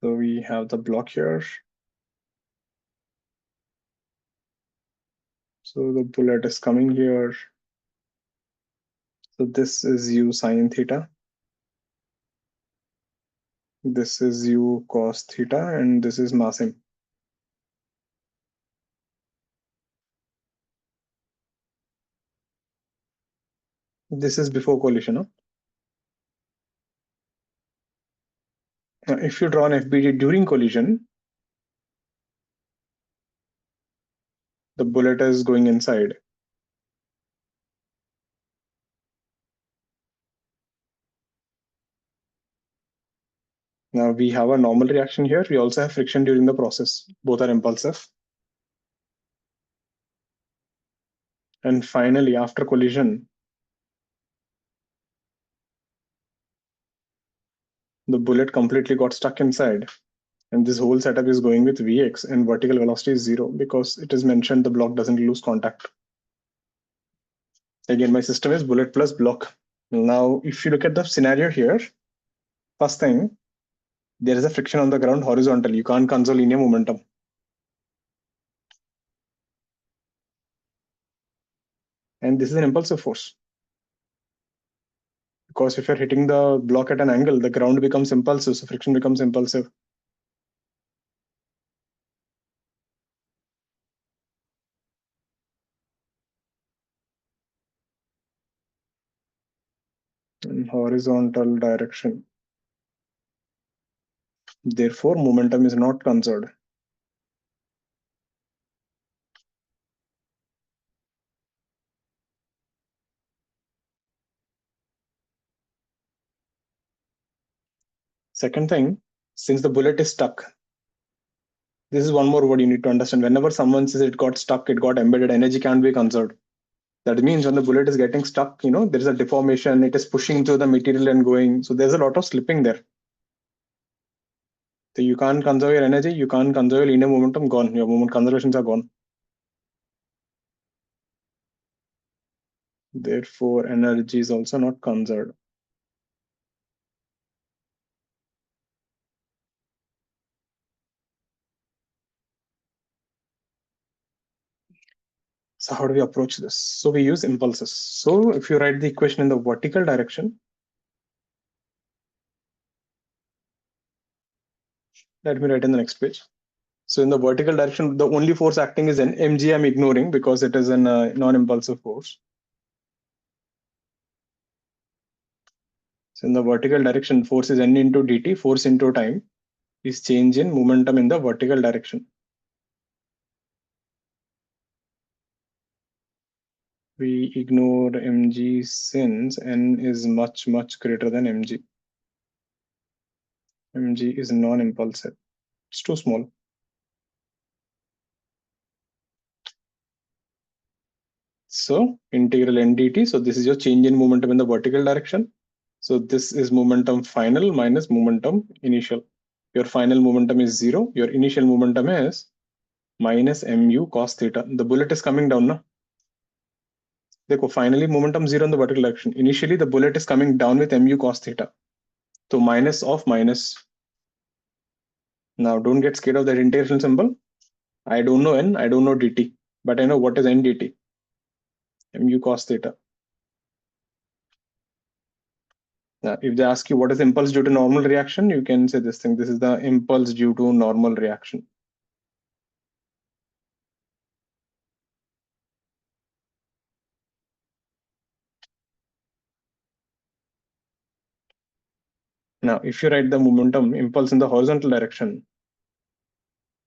so we have the block here. So the bullet is coming here. So this is u sin theta. This is u cos theta, and this is mass m. This is before collision. Huh? Now, if you draw an FBD during collision, the bullet is going inside. Now we have a normal reaction here. We also have friction during the process. Both are impulsive. And finally, after collision, the bullet completely got stuck inside. And this whole setup is going with Vx, and vertical velocity is 0 because it is mentioned the block doesn't lose contact. Again, my system is bullet plus block. Now, if you look at the scenario here, first thing, there is a friction on the ground horizontal. You can't conserve linear momentum. And this is an impulsive force. Because if you're hitting the block at an angle, the ground becomes impulsive, so friction becomes impulsive. In horizontal direction. Therefore, momentum is not conserved. Second thing, since the bullet is stuck, this is one more word you need to understand. Whenever someone says it got stuck, it got embedded, energy can't be conserved. That means when the bullet is getting stuck, there is a deformation, it is pushing through the material and going. So there's a lot of slipping there. So you can't conserve your energy, you can't conserve your linear momentum, gone. Your moment conservations are gone. Therefore, energy is also not conserved. So how do we approach this? So we use impulses. So if you write the equation in the vertical direction, let me write in the next page. So in the vertical direction, the only force acting is an mg. I'm ignoring because it is a non-impulsive force. So in the vertical direction, force is n into dt, force into time is change in momentum in the vertical direction. we ignore mg since n is much greater than mg. mg is non-impulsive. It's too small. So integral n dt. So this is your change in momentum in the vertical direction. So this is momentum final minus momentum initial. Your final momentum is 0. Your initial momentum is minus mu cos theta. The bullet is coming down now. Finally momentum 0 in the vertical direction. Initially the bullet is coming down with mu cos theta. So minus of minus. Now don't get scared of that integration symbol. I don't know n, I don't know dt, but I know what is n dt. Mu cos theta. Now, if they ask you what is impulse due to normal reaction, you can say this thing. This is the impulse due to normal reaction. Now, if you write the momentum impulse in the horizontal direction,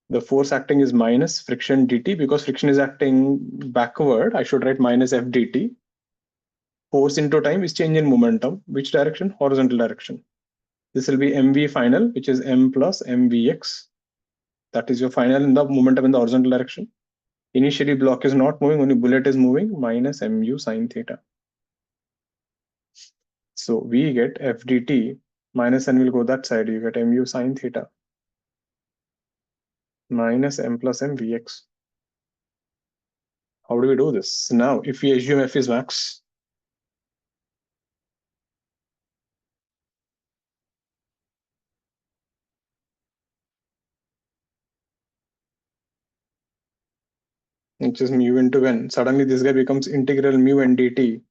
the force acting is minus friction dt. Because friction is acting backward, I should write minus f dt. Force into time is change in momentum. Which direction? Horizontal direction. This will be mv final, which is m plus mvx. That is your final in the momentum in the horizontal direction. Initially, block is not moving, only bullet is moving, minus mu sine theta. So we get f dt minus n will go that side. You get mu sine theta minus m plus m vx. How do we do this? Now, if we assume f is max, which is mu into n, suddenly this guy becomes integral mu n dt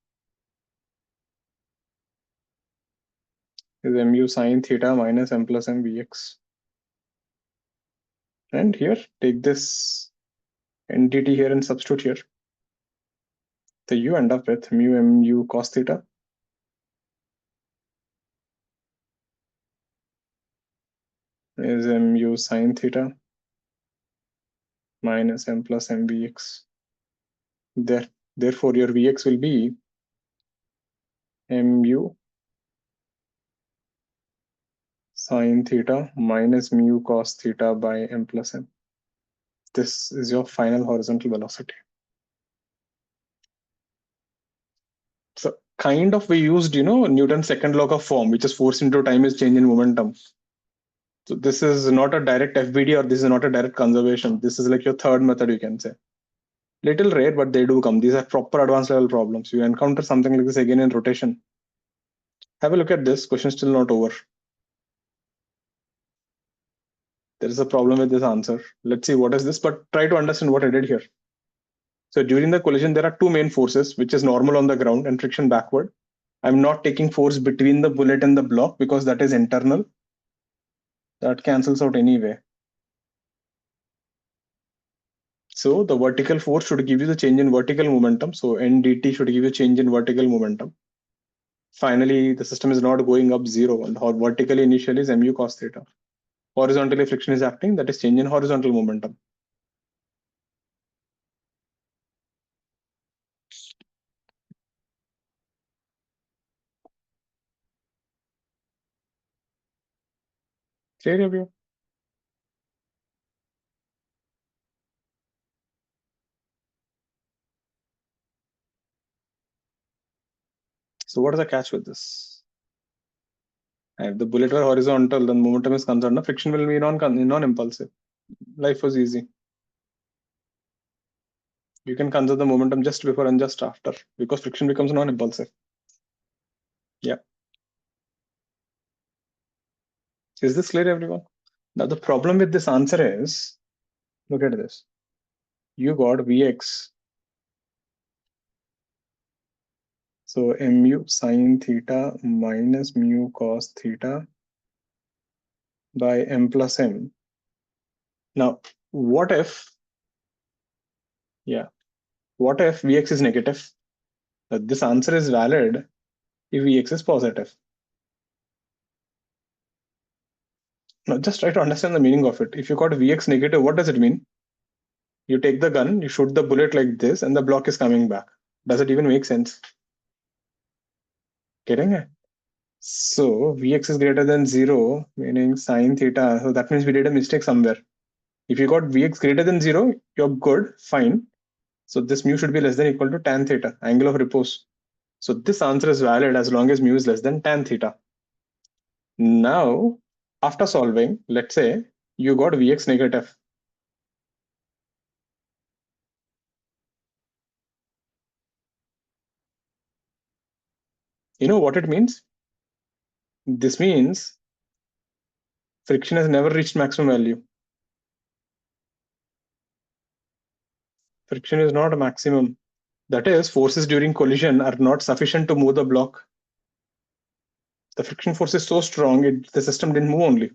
is mu sine theta minus m plus m vx. And here, take this n dt here and substitute here. So you end up with mu cos theta is mu sine theta minus m plus m vx. Therefore, your vx will be mu sine theta minus mu cos theta by m plus m. This is your final horizontal velocity. So kind of we used, Newton's second law of form, which is force into time is change in momentum. So this is not a direct FBD, or this is not a direct conservation. This is like your third method, you can say. Little rare, but they do come. These are proper advanced level problems. You encounter something like this again in rotation. Have a look at this. Question still not over. There is a problem with this answer. Let's see what is this, but try to understand what I did here. So during the collision, there are two main forces, which is normal on the ground and friction backward. I'm not taking force between the bullet and the block because that is internal. That cancels out anyway. So the vertical force should give you the change in vertical momentum. So n dt should give you change in vertical momentum. Finally, the system is not going up 0, and vertically initially is mu cos theta. Horizontally friction is acting, that is change in horizontal momentum. Clear review. So what is the catch with this? If the bullet were horizontal, then momentum is concerned. Friction will be non-impulsive. Life was easy. You can conserve the momentum just before and just after, because friction becomes non-impulsive. Yeah. Is this clear, everyone? Now the problem with this answer is, look at this. You got Vx. So mu sine theta minus mu cos theta by m plus m. Now, what if Vx is negative? This answer is valid if Vx is positive. Now, just try to understand the meaning of it. If you got Vx negative, what does it mean? You take the gun, you shoot the bullet like this, and the block is coming back. Does it even make sense? Getting it? So Vx is greater than 0, meaning sine theta. So that means we did a mistake somewhere. If you got Vx greater than 0, you're good, fine. So this mu should be less than equal to tan theta, angle of repose. So this answer is valid as long as mu is less than tan theta. Now, after solving, let's say you got Vx negative. You know what it means? This means friction has never reached maximum value. Friction is not a maximum. That is, forces during collision are not sufficient to move the block. The friction force is so strong, the system didn't move only.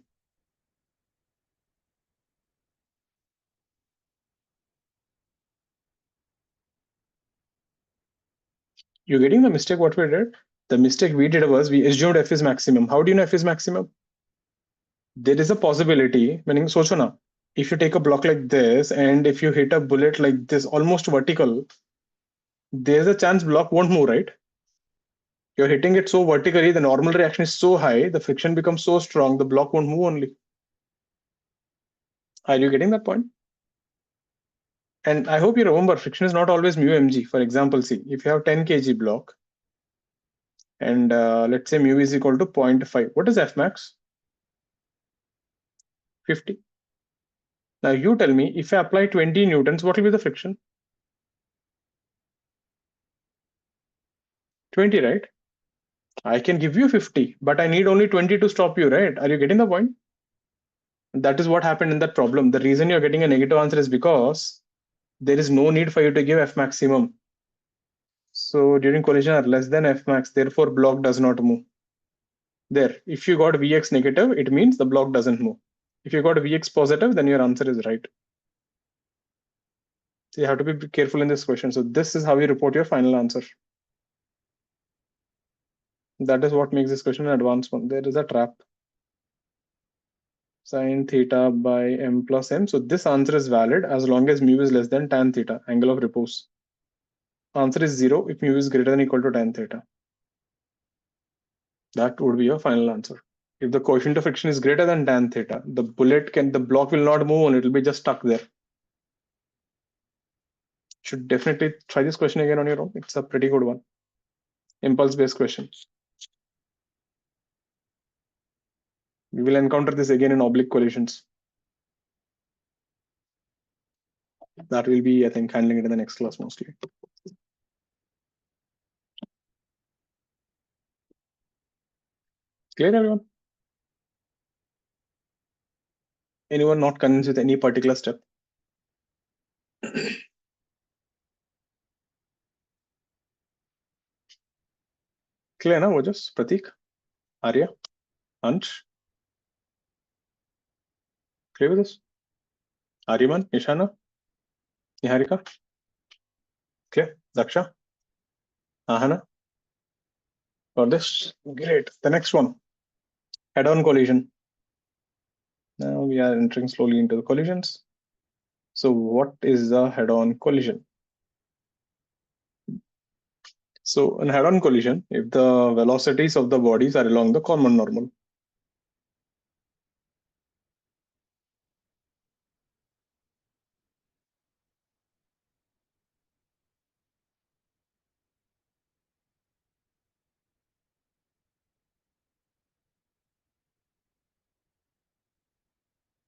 You're getting the mistake what we did? The mistake we did was we assumed F is maximum. How do you know F is maximum? There is a possibility, meaning socho na, if you take a block like this and if you hit a bullet like this almost vertical, there's a chance block won't move, right? You're hitting it so vertically, the normal reaction is so high, the friction becomes so strong, the block won't move only. Are you getting that point? And I hope you remember, friction is not always mu mg. For example, see, if you have 10 kg block, and let's say mu is equal to 0.5. What is F max? 50. Now you tell me, if I apply 20 newtons, what will be the friction? 20, right? I can give you 50, but I need only 20 to stop you, right? Are you getting the point? That is what happened in that problem. The reason you're getting a negative answer is because there is no need for you to give F maximum. So during collision are less than F max, therefore block does not move. There, if you got Vx negative, it means the block doesn't move. If you got Vx positive, then your answer is right. So you have to be careful in this question. So this is how you report your final answer. That is what makes this question an advanced one. There is a trap. Sine theta by m plus m. So this answer is valid as long as mu is less than tan theta, angle of repose. Answer is 0 if mu is greater than equal to tan theta. That would be your final answer. If the coefficient of friction is greater than tan theta, the block will not move on, it will be just stuck there. Should definitely try this question again on your own. It's a pretty good one. Impulse-based question. We will encounter this again in oblique collisions. That will be, I think, handling it in the next class mostly. Clear, everyone? Anyone not convinced with any particular step? Clear, na? Ojas, Pratik, Arya, Ansh? Clear with this? Aryaman, Ishana, Niharika? Clear? Daksha? Ahana? For this? Great. The next one. Head-on collision. Now we are entering slowly into the collisions. So what is a head-on collision? So in head-on collision, if the velocities of the bodies are along the common normal,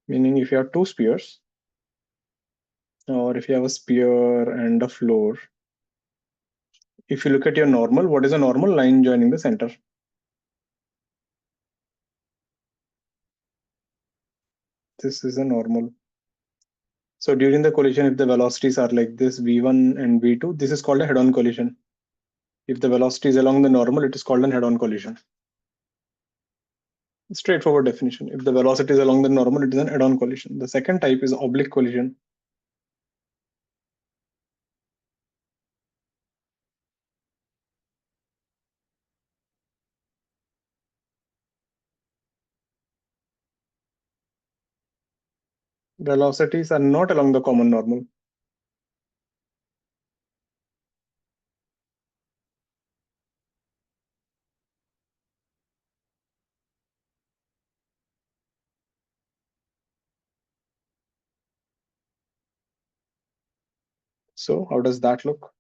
meaning if you have two spheres, or if you have a sphere and a floor, if you look at your normal, what is a normal line joining the center? This is a normal. So during the collision, if the velocities are like this, v1 and v2, this is called a head-on collision. If the velocity is along the normal, it is called an head-on collision. Straightforward definition. If the velocity is along the normal, it is an head-on collision. The second type is oblique collision. Velocities are not along the common normal. So how does that look?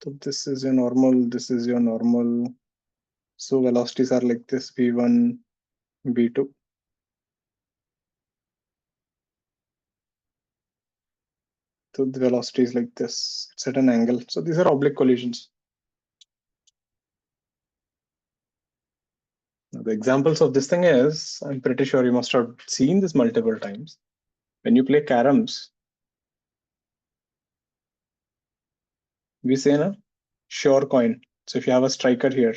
So this is your normal, this is your normal. So velocities are like this, v1, v2. So the velocity is like this, it's at an angle. So these are oblique collisions. Now, the examples of this thing is, I'm pretty sure you must have seen this multiple times. When you play caroms, we say na, sure coin. So if you have a striker here,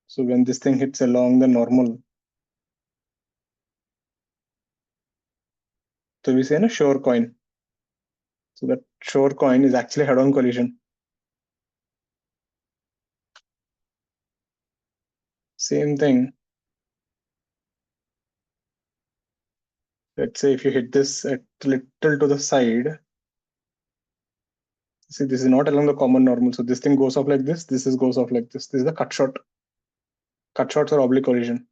so when this thing hits along the normal, so we say na, sure coin. So that sure coin is actually head-on collision. Same thing. Let's say if you hit this at little to the side, see, this is not along the common normal. So this thing goes off like this. This is goes off like this. This is the cut shot. Cut shots are oblique collision.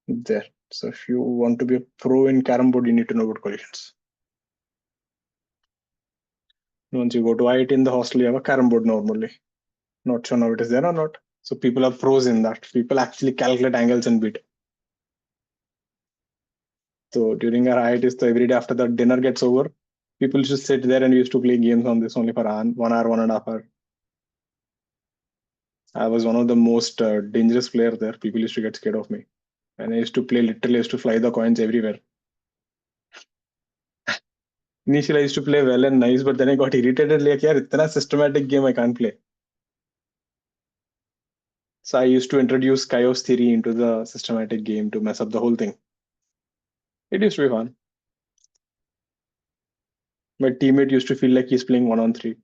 There. So if you want to be a pro in carom board, you need to know about collisions. Once you go to IIT in the hostel, you have a carom board normally. Not sure now it is there or not. So people are pros in that. People actually calculate angles and beat. So during our IITs, so every day after the dinner gets over, people used to sit there and used to play games on this only for 1 hour, 1.5 hours. I was one of the most dangerous players there. People used to get scared of me. And I used to play, literally used to fly the coins everywhere. Initially, I used to play well and nice, but then I got irritated. Like, yeah, it's a systematic game, I can't play. So I used to introduce chaos theory into the systematic game to mess up the whole thing. It used to be fun. My teammate used to feel like he's playing 1-on-3.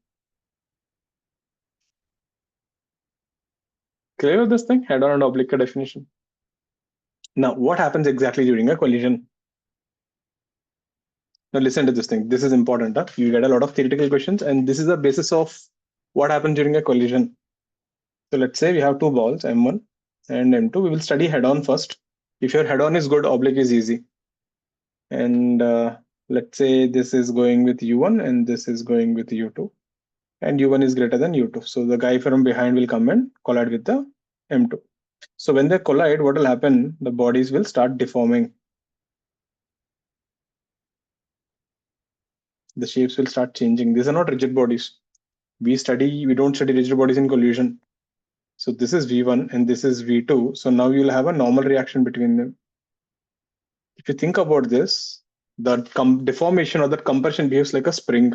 Clear with this thing? Head-on and oblique definition. Now, what happens exactly during a collision? Now, listen to this thing. This is important. Huh? You get a lot of theoretical questions, and this is the basis of what happens during a collision. So let's say we have two balls, M1 and M2. We will study head-on first. If your head-on is good, oblique is easy. And let's say this is going with U1 and this is going with U2. And U1 is greater than U2. So the guy from behind will come and collide with the M2. So when they collide, what will happen? The bodies will start deforming. The shapes will start changing. These are not rigid bodies. We don't study rigid bodies in collision. So this is V1 and this is V2. So now you'll have a normal reaction between them. If you think about this, the deformation or that compression behaves like a spring.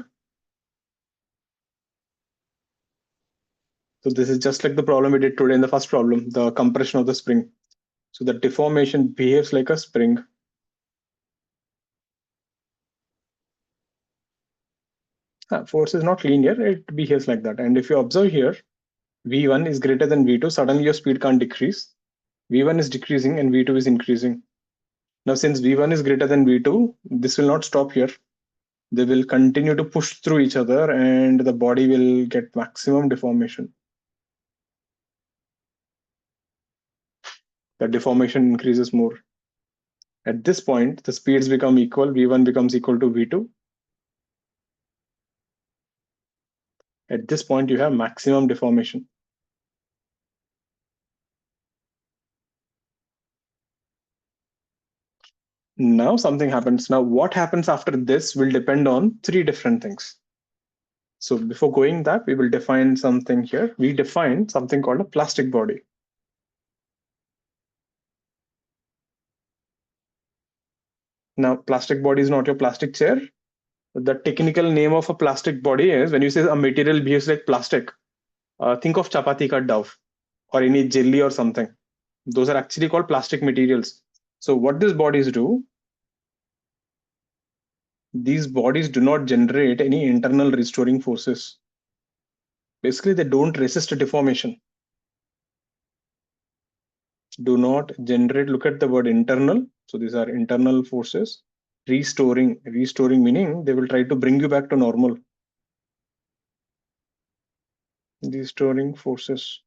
So this is just like the problem we did today in the first problem, the compression of the spring. So the deformation behaves like a spring. Force is not linear, it behaves like that. And if you observe here, V1 is greater than V2, suddenly your speed can't decrease. V1 is decreasing and V2 is increasing. Now, since V1 is greater than V2, this will not stop here. They will continue to push through each other and the body will get maximum deformation. The deformation increases more. At this point, the speeds become equal. V1 becomes equal to V2. At this point, you have maximum deformation. Now something happens. Now what happens after this will depend on 3 different things. So before going that, we will define something here. We define something called a plastic body. Now, plastic body is not your plastic chair. The technical name of a plastic body is, when you say a material behaves like plastic, think of chapati ka dough or any jelly or something. Those are actually called plastic materials. So what these bodies do, these bodies do not generate any internal restoring forces. Basically, they don't resist deformation. Do not generate, look at the word internal. So these are internal forces. restoring meaning they will try to bring you back to normal. Restoring forces,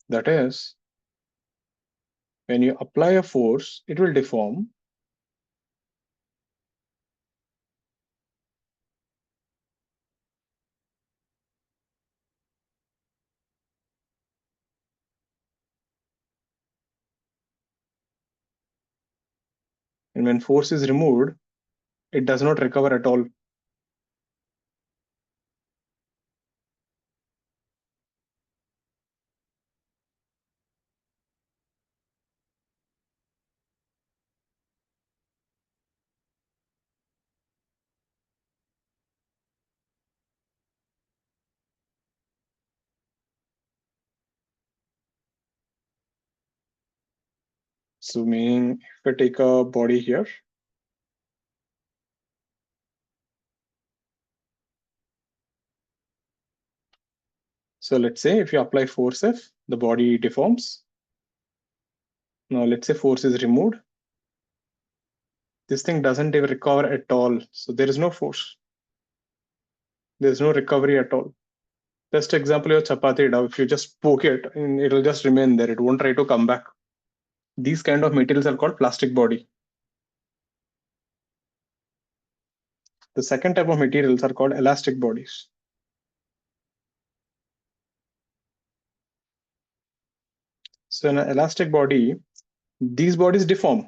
that is, when you apply a force, it will deform. And when force is removed, it does not recover at all. So meaning if I take a body here, so let's say if you apply force F, the body deforms. Now let's say force is removed. This thing doesn't even recover at all. So there is no force. There's no recovery at all. Just example your chapati dough. If you just poke it, it'll just remain there. It won't try to come back. These kind of materials are called plastic body. The second type of materials are called elastic bodies. So in an elastic body, these bodies deform.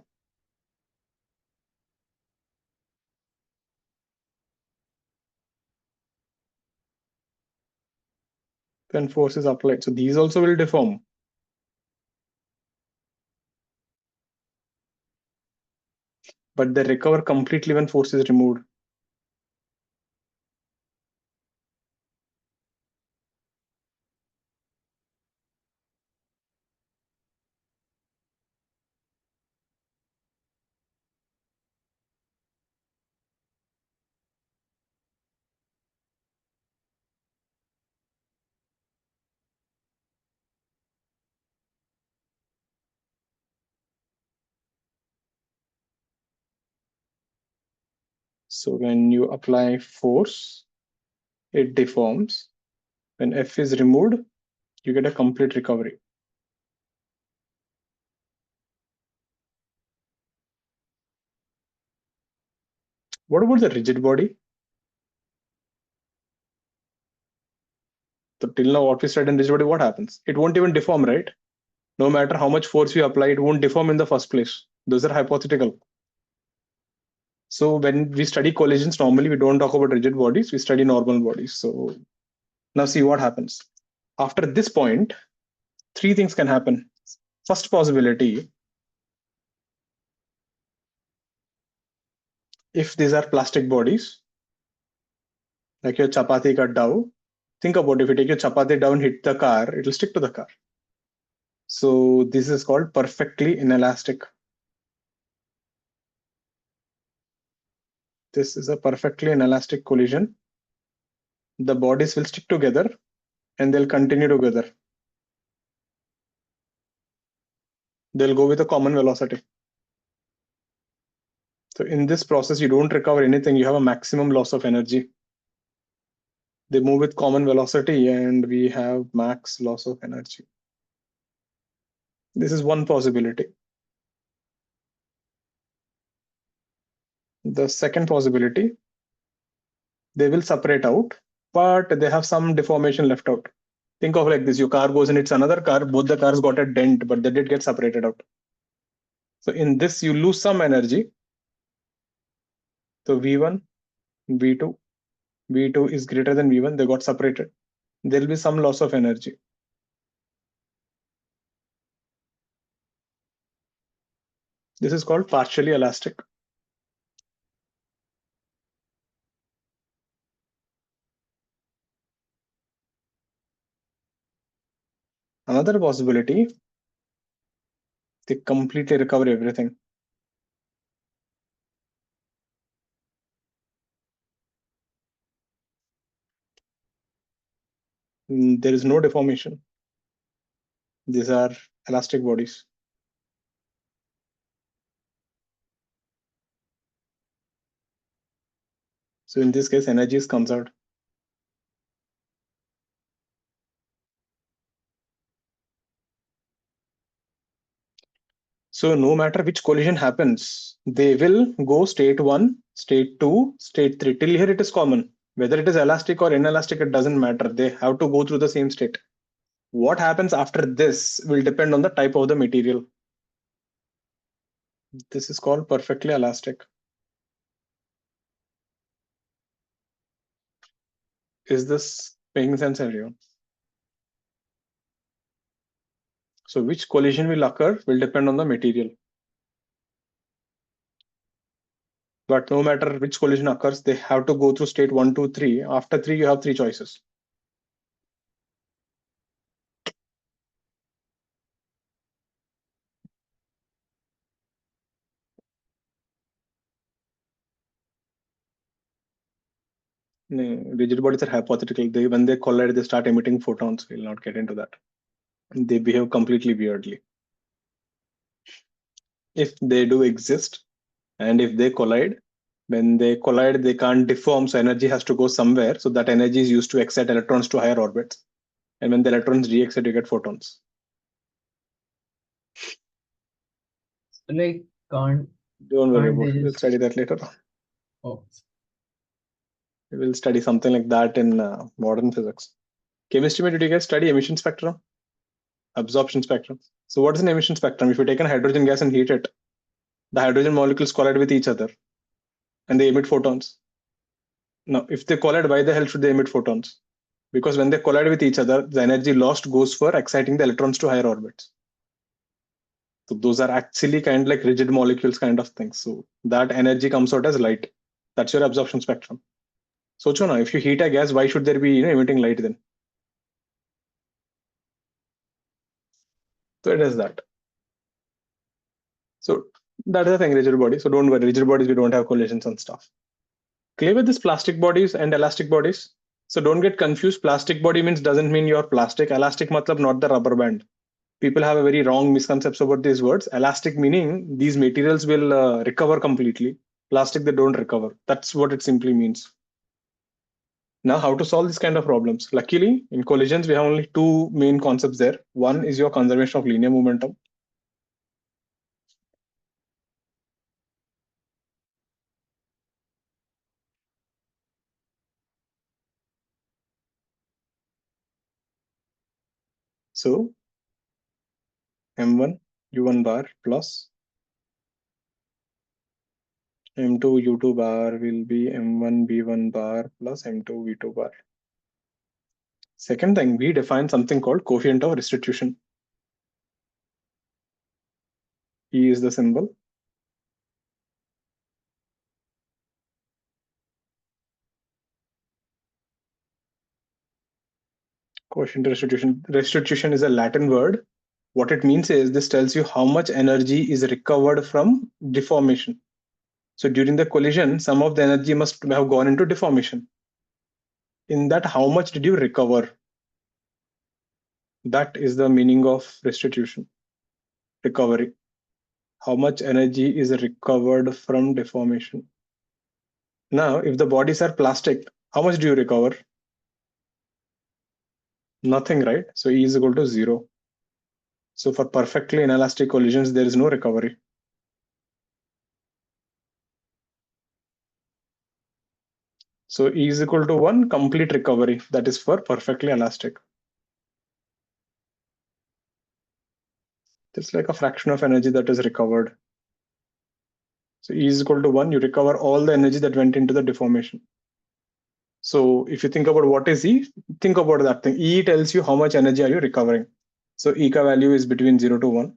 When force is applied. So these also will deform. But they recover completely when force is removed. So when you apply force, it deforms. When F is removed, you get a complete recovery. What about the rigid body? So till now, what we studied in rigid body, what happens? It won't even deform, right? No matter how much force we apply, it won't deform in the first place. Those are hypothetical. So when we study collisions, normally we don't talk about rigid bodies, we study normal bodies. So now see what happens. After this point, three things can happen. First possibility, if these are plastic bodies, like your chapati ka dough, think about if you take your chapati dough and hit the car, it will stick to the car. So this is called perfectly inelastic. This is a perfectly inelastic collision. The bodies will stick together and they'll continue together. They'll go with a common velocity. So in this process, you don't recover anything. You have a maximum loss of energy. They move with common velocity and we have max loss of energy. This is one possibility. The second possibility, they will separate out, but they have some deformation left out. Think of like this, your car goes and it's another car, both the cars got a dent, but they did get separated out. So in this, you lose some energy. So V1, V2, V2 is greater than V1, they got separated. There'll be some loss of energy. This is called partially elastic. Another possibility, they completely recover everything. There is no deformation. These are elastic bodies. So in this case, energy is conserved. So no matter which collision happens, they will go state 1, state 2, state 3. Till here it is common. Whether it is elastic or inelastic, it doesn't matter. They have to go through the same state. What happens after this will depend on the type of the material. This is called perfectly elastic. Is this making sense, everyone? So which collision will occur will depend on the material. But no matter which collision occurs, they have to go through state 1, 2, 3. After 3, you have 3 choices. Rigid bodies are hypothetical. When they collide, they start emitting photons. We'll not get into that. They behave completely weirdly. If they do exist, and if they collide, when they collide, they can't deform, so energy has to go somewhere. So that energy is used to excite electrons to higher orbits. And when the electrons re-excite, you get photons. Like, can't Don't worry Can't about they it. We'll just- study that later. oh, We will study something like that in modern physics. Chemistry, did you guys study emission spectrum? Absorption spectrum. So what is an emission spectrum? If you take a hydrogen gas and heat it, the hydrogen molecules collide with each other and they emit photons. Now, if they collide, why the hell should they emit photons? Because when they collide with each other, the energy lost goes for exciting the electrons to higher orbits. So those are actually kind of like rigid molecules kind of things. So that energy comes out as light. That's your absorption spectrum. So Chona, if you heat a gas, why should there be emitting light then? So it is that. So that is the thing, rigid body. So don't worry, rigid bodies, we don't have collisions and stuff. Clear with this plastic bodies and elastic bodies? So don't get confused. Plastic body means doesn't mean you're plastic. Elastic matlab not the rubber band. People have a very wrong misconception about these words. Elastic meaning these materials will recover completely. Plastic, they don't recover. That's what it simply means. Now, how to solve this kind of problems? Luckily, in collisions, we have only two main concepts there. One is your conservation of linear momentum. So, M1 U1 bar plus M2 U2 bar will be M1 B1 bar plus M2 V2 bar. Second thing, we define something called coefficient of restitution. E is the symbol. Coefficient of restitution. Restitution is a Latin word. What it means is this tells you how much energy is recovered from deformation. So during the collision, some of the energy must have gone into deformation. In that, how much did you recover? That is the meaning of restitution, recovery. How much energy is recovered from deformation? Now, if the bodies are plastic, how much do you recover? Nothing, right? So E is equal to 0. So for perfectly inelastic collisions, there is no recovery. So E is equal to 1, complete recovery. That is for perfectly elastic. It's like a fraction of energy that is recovered. So E is equal to 1, you recover all the energy that went into the deformation. So if you think about what is E, think about that thing. E tells you how much energy are you recovering. So E ka value is between 0 to 1.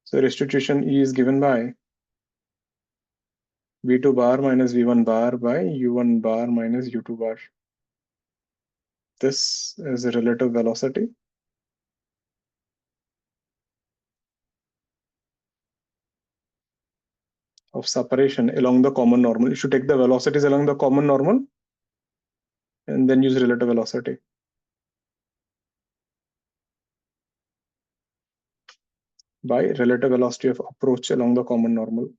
So restitution E is given by V2 bar minus V1 bar by U1 bar minus U2 bar. This is a relative velocity of separation along the common normal. You should take the velocities along the common normal and then use relative velocity. By relative velocity of approach along the common normal.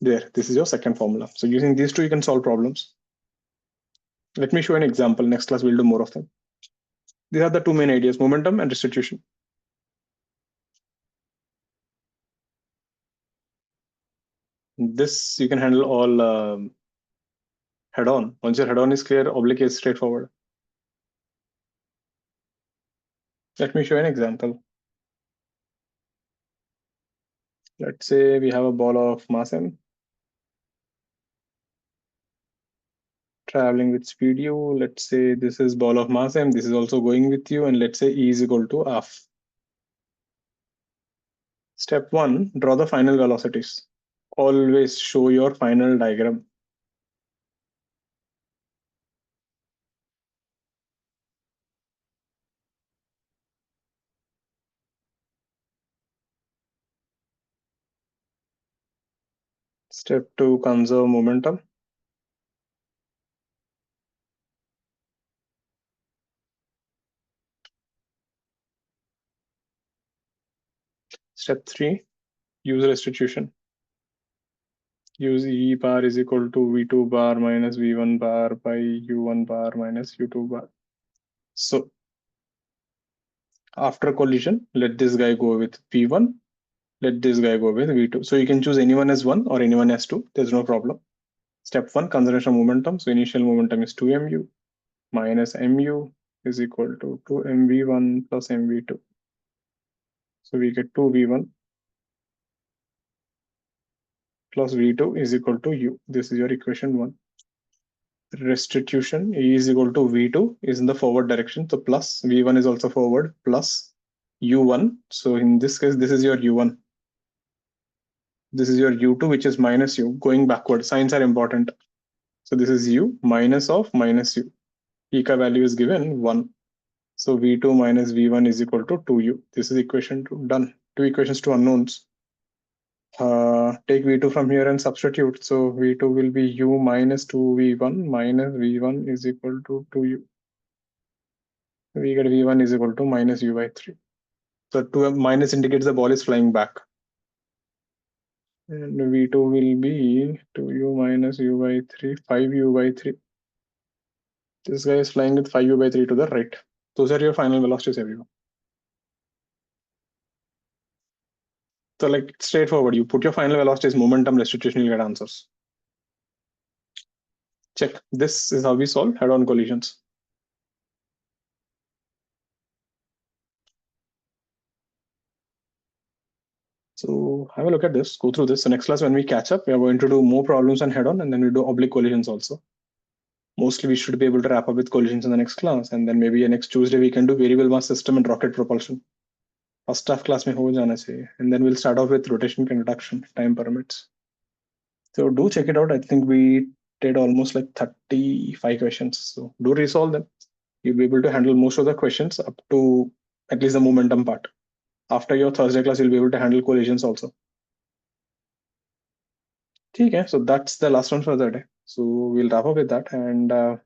There, this is your second formula. So using these two, you can solve problems. Let me show an example. Next class, we'll do more of them. These are the two main ideas, momentum and restitution. This you can handle all head on. Once your head on is clear, oblique is straightforward. Let me show an example. Let's say we have a ball of mass m traveling with speed u. Let's say this is ball of mass m. This is also going with you, and let's say E is equal to half. Step 1, draw the final velocities. Always show your final diagram. Step 2, conserve momentum. Step 3, use restitution. Use E bar is equal to V2 bar minus V1 bar by U1 bar minus U2 bar. So after collision, let this guy go with V1, let this guy go with V2. So you can choose anyone as 1 or anyone as 2. There's no problem. Step 1, conservation of momentum. So initial momentum is 2mu minus mu is equal to 2mv1 plus mv2. So we get 2v1 plus v2 is equal to u. This is your equation 1. Restitution, E is equal to v2 is in the forward direction. So plus v1 is also forward plus u1. So in this case, this is your u1. This is your u2, which is minus u, going backward. Signs are important. So this is u minus of minus u. E ka value is given 1. So v2 minus v1 is equal to 2u. This is equation 2. Done. Two equations, two unknowns. Take v2 from here and substitute. So v2 will be u minus 2v1 minus v1 is equal to 2u. We get v1 is equal to minus u by 3. So 2 minus indicates the ball is flying back. And v2 will be 2u minus u by 3, 5u by 3. This guy is flying with 5u by 3 to the right. Those are your final velocities, everyone. So like straightforward, you put your final velocities, momentum, restitution, you'll get answers. Check. This is how we solve head-on collisions. So have a look at this, go through this. So next class, when we catch up, we are going to do more problems on head-on, and then we do oblique collisions also. Mostly we should be able to wrap up with collisions in the next class, and then maybe next Tuesday we can do variable mass system and rocket propulsion. First half class mein ho jana chahiye, and then we'll start off with rotation conduction, time permits. So do check it out. I think we did almost like 35 questions. So do resolve them. You'll be able to handle most of the questions up to at least the momentum part. After your Thursday class, you'll be able to handle collisions also. Okay, so that's the last one for the day. So we'll wrap up with that. And okay,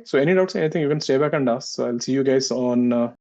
so any doubts, anything, you can stay back and ask. So I'll see you guys on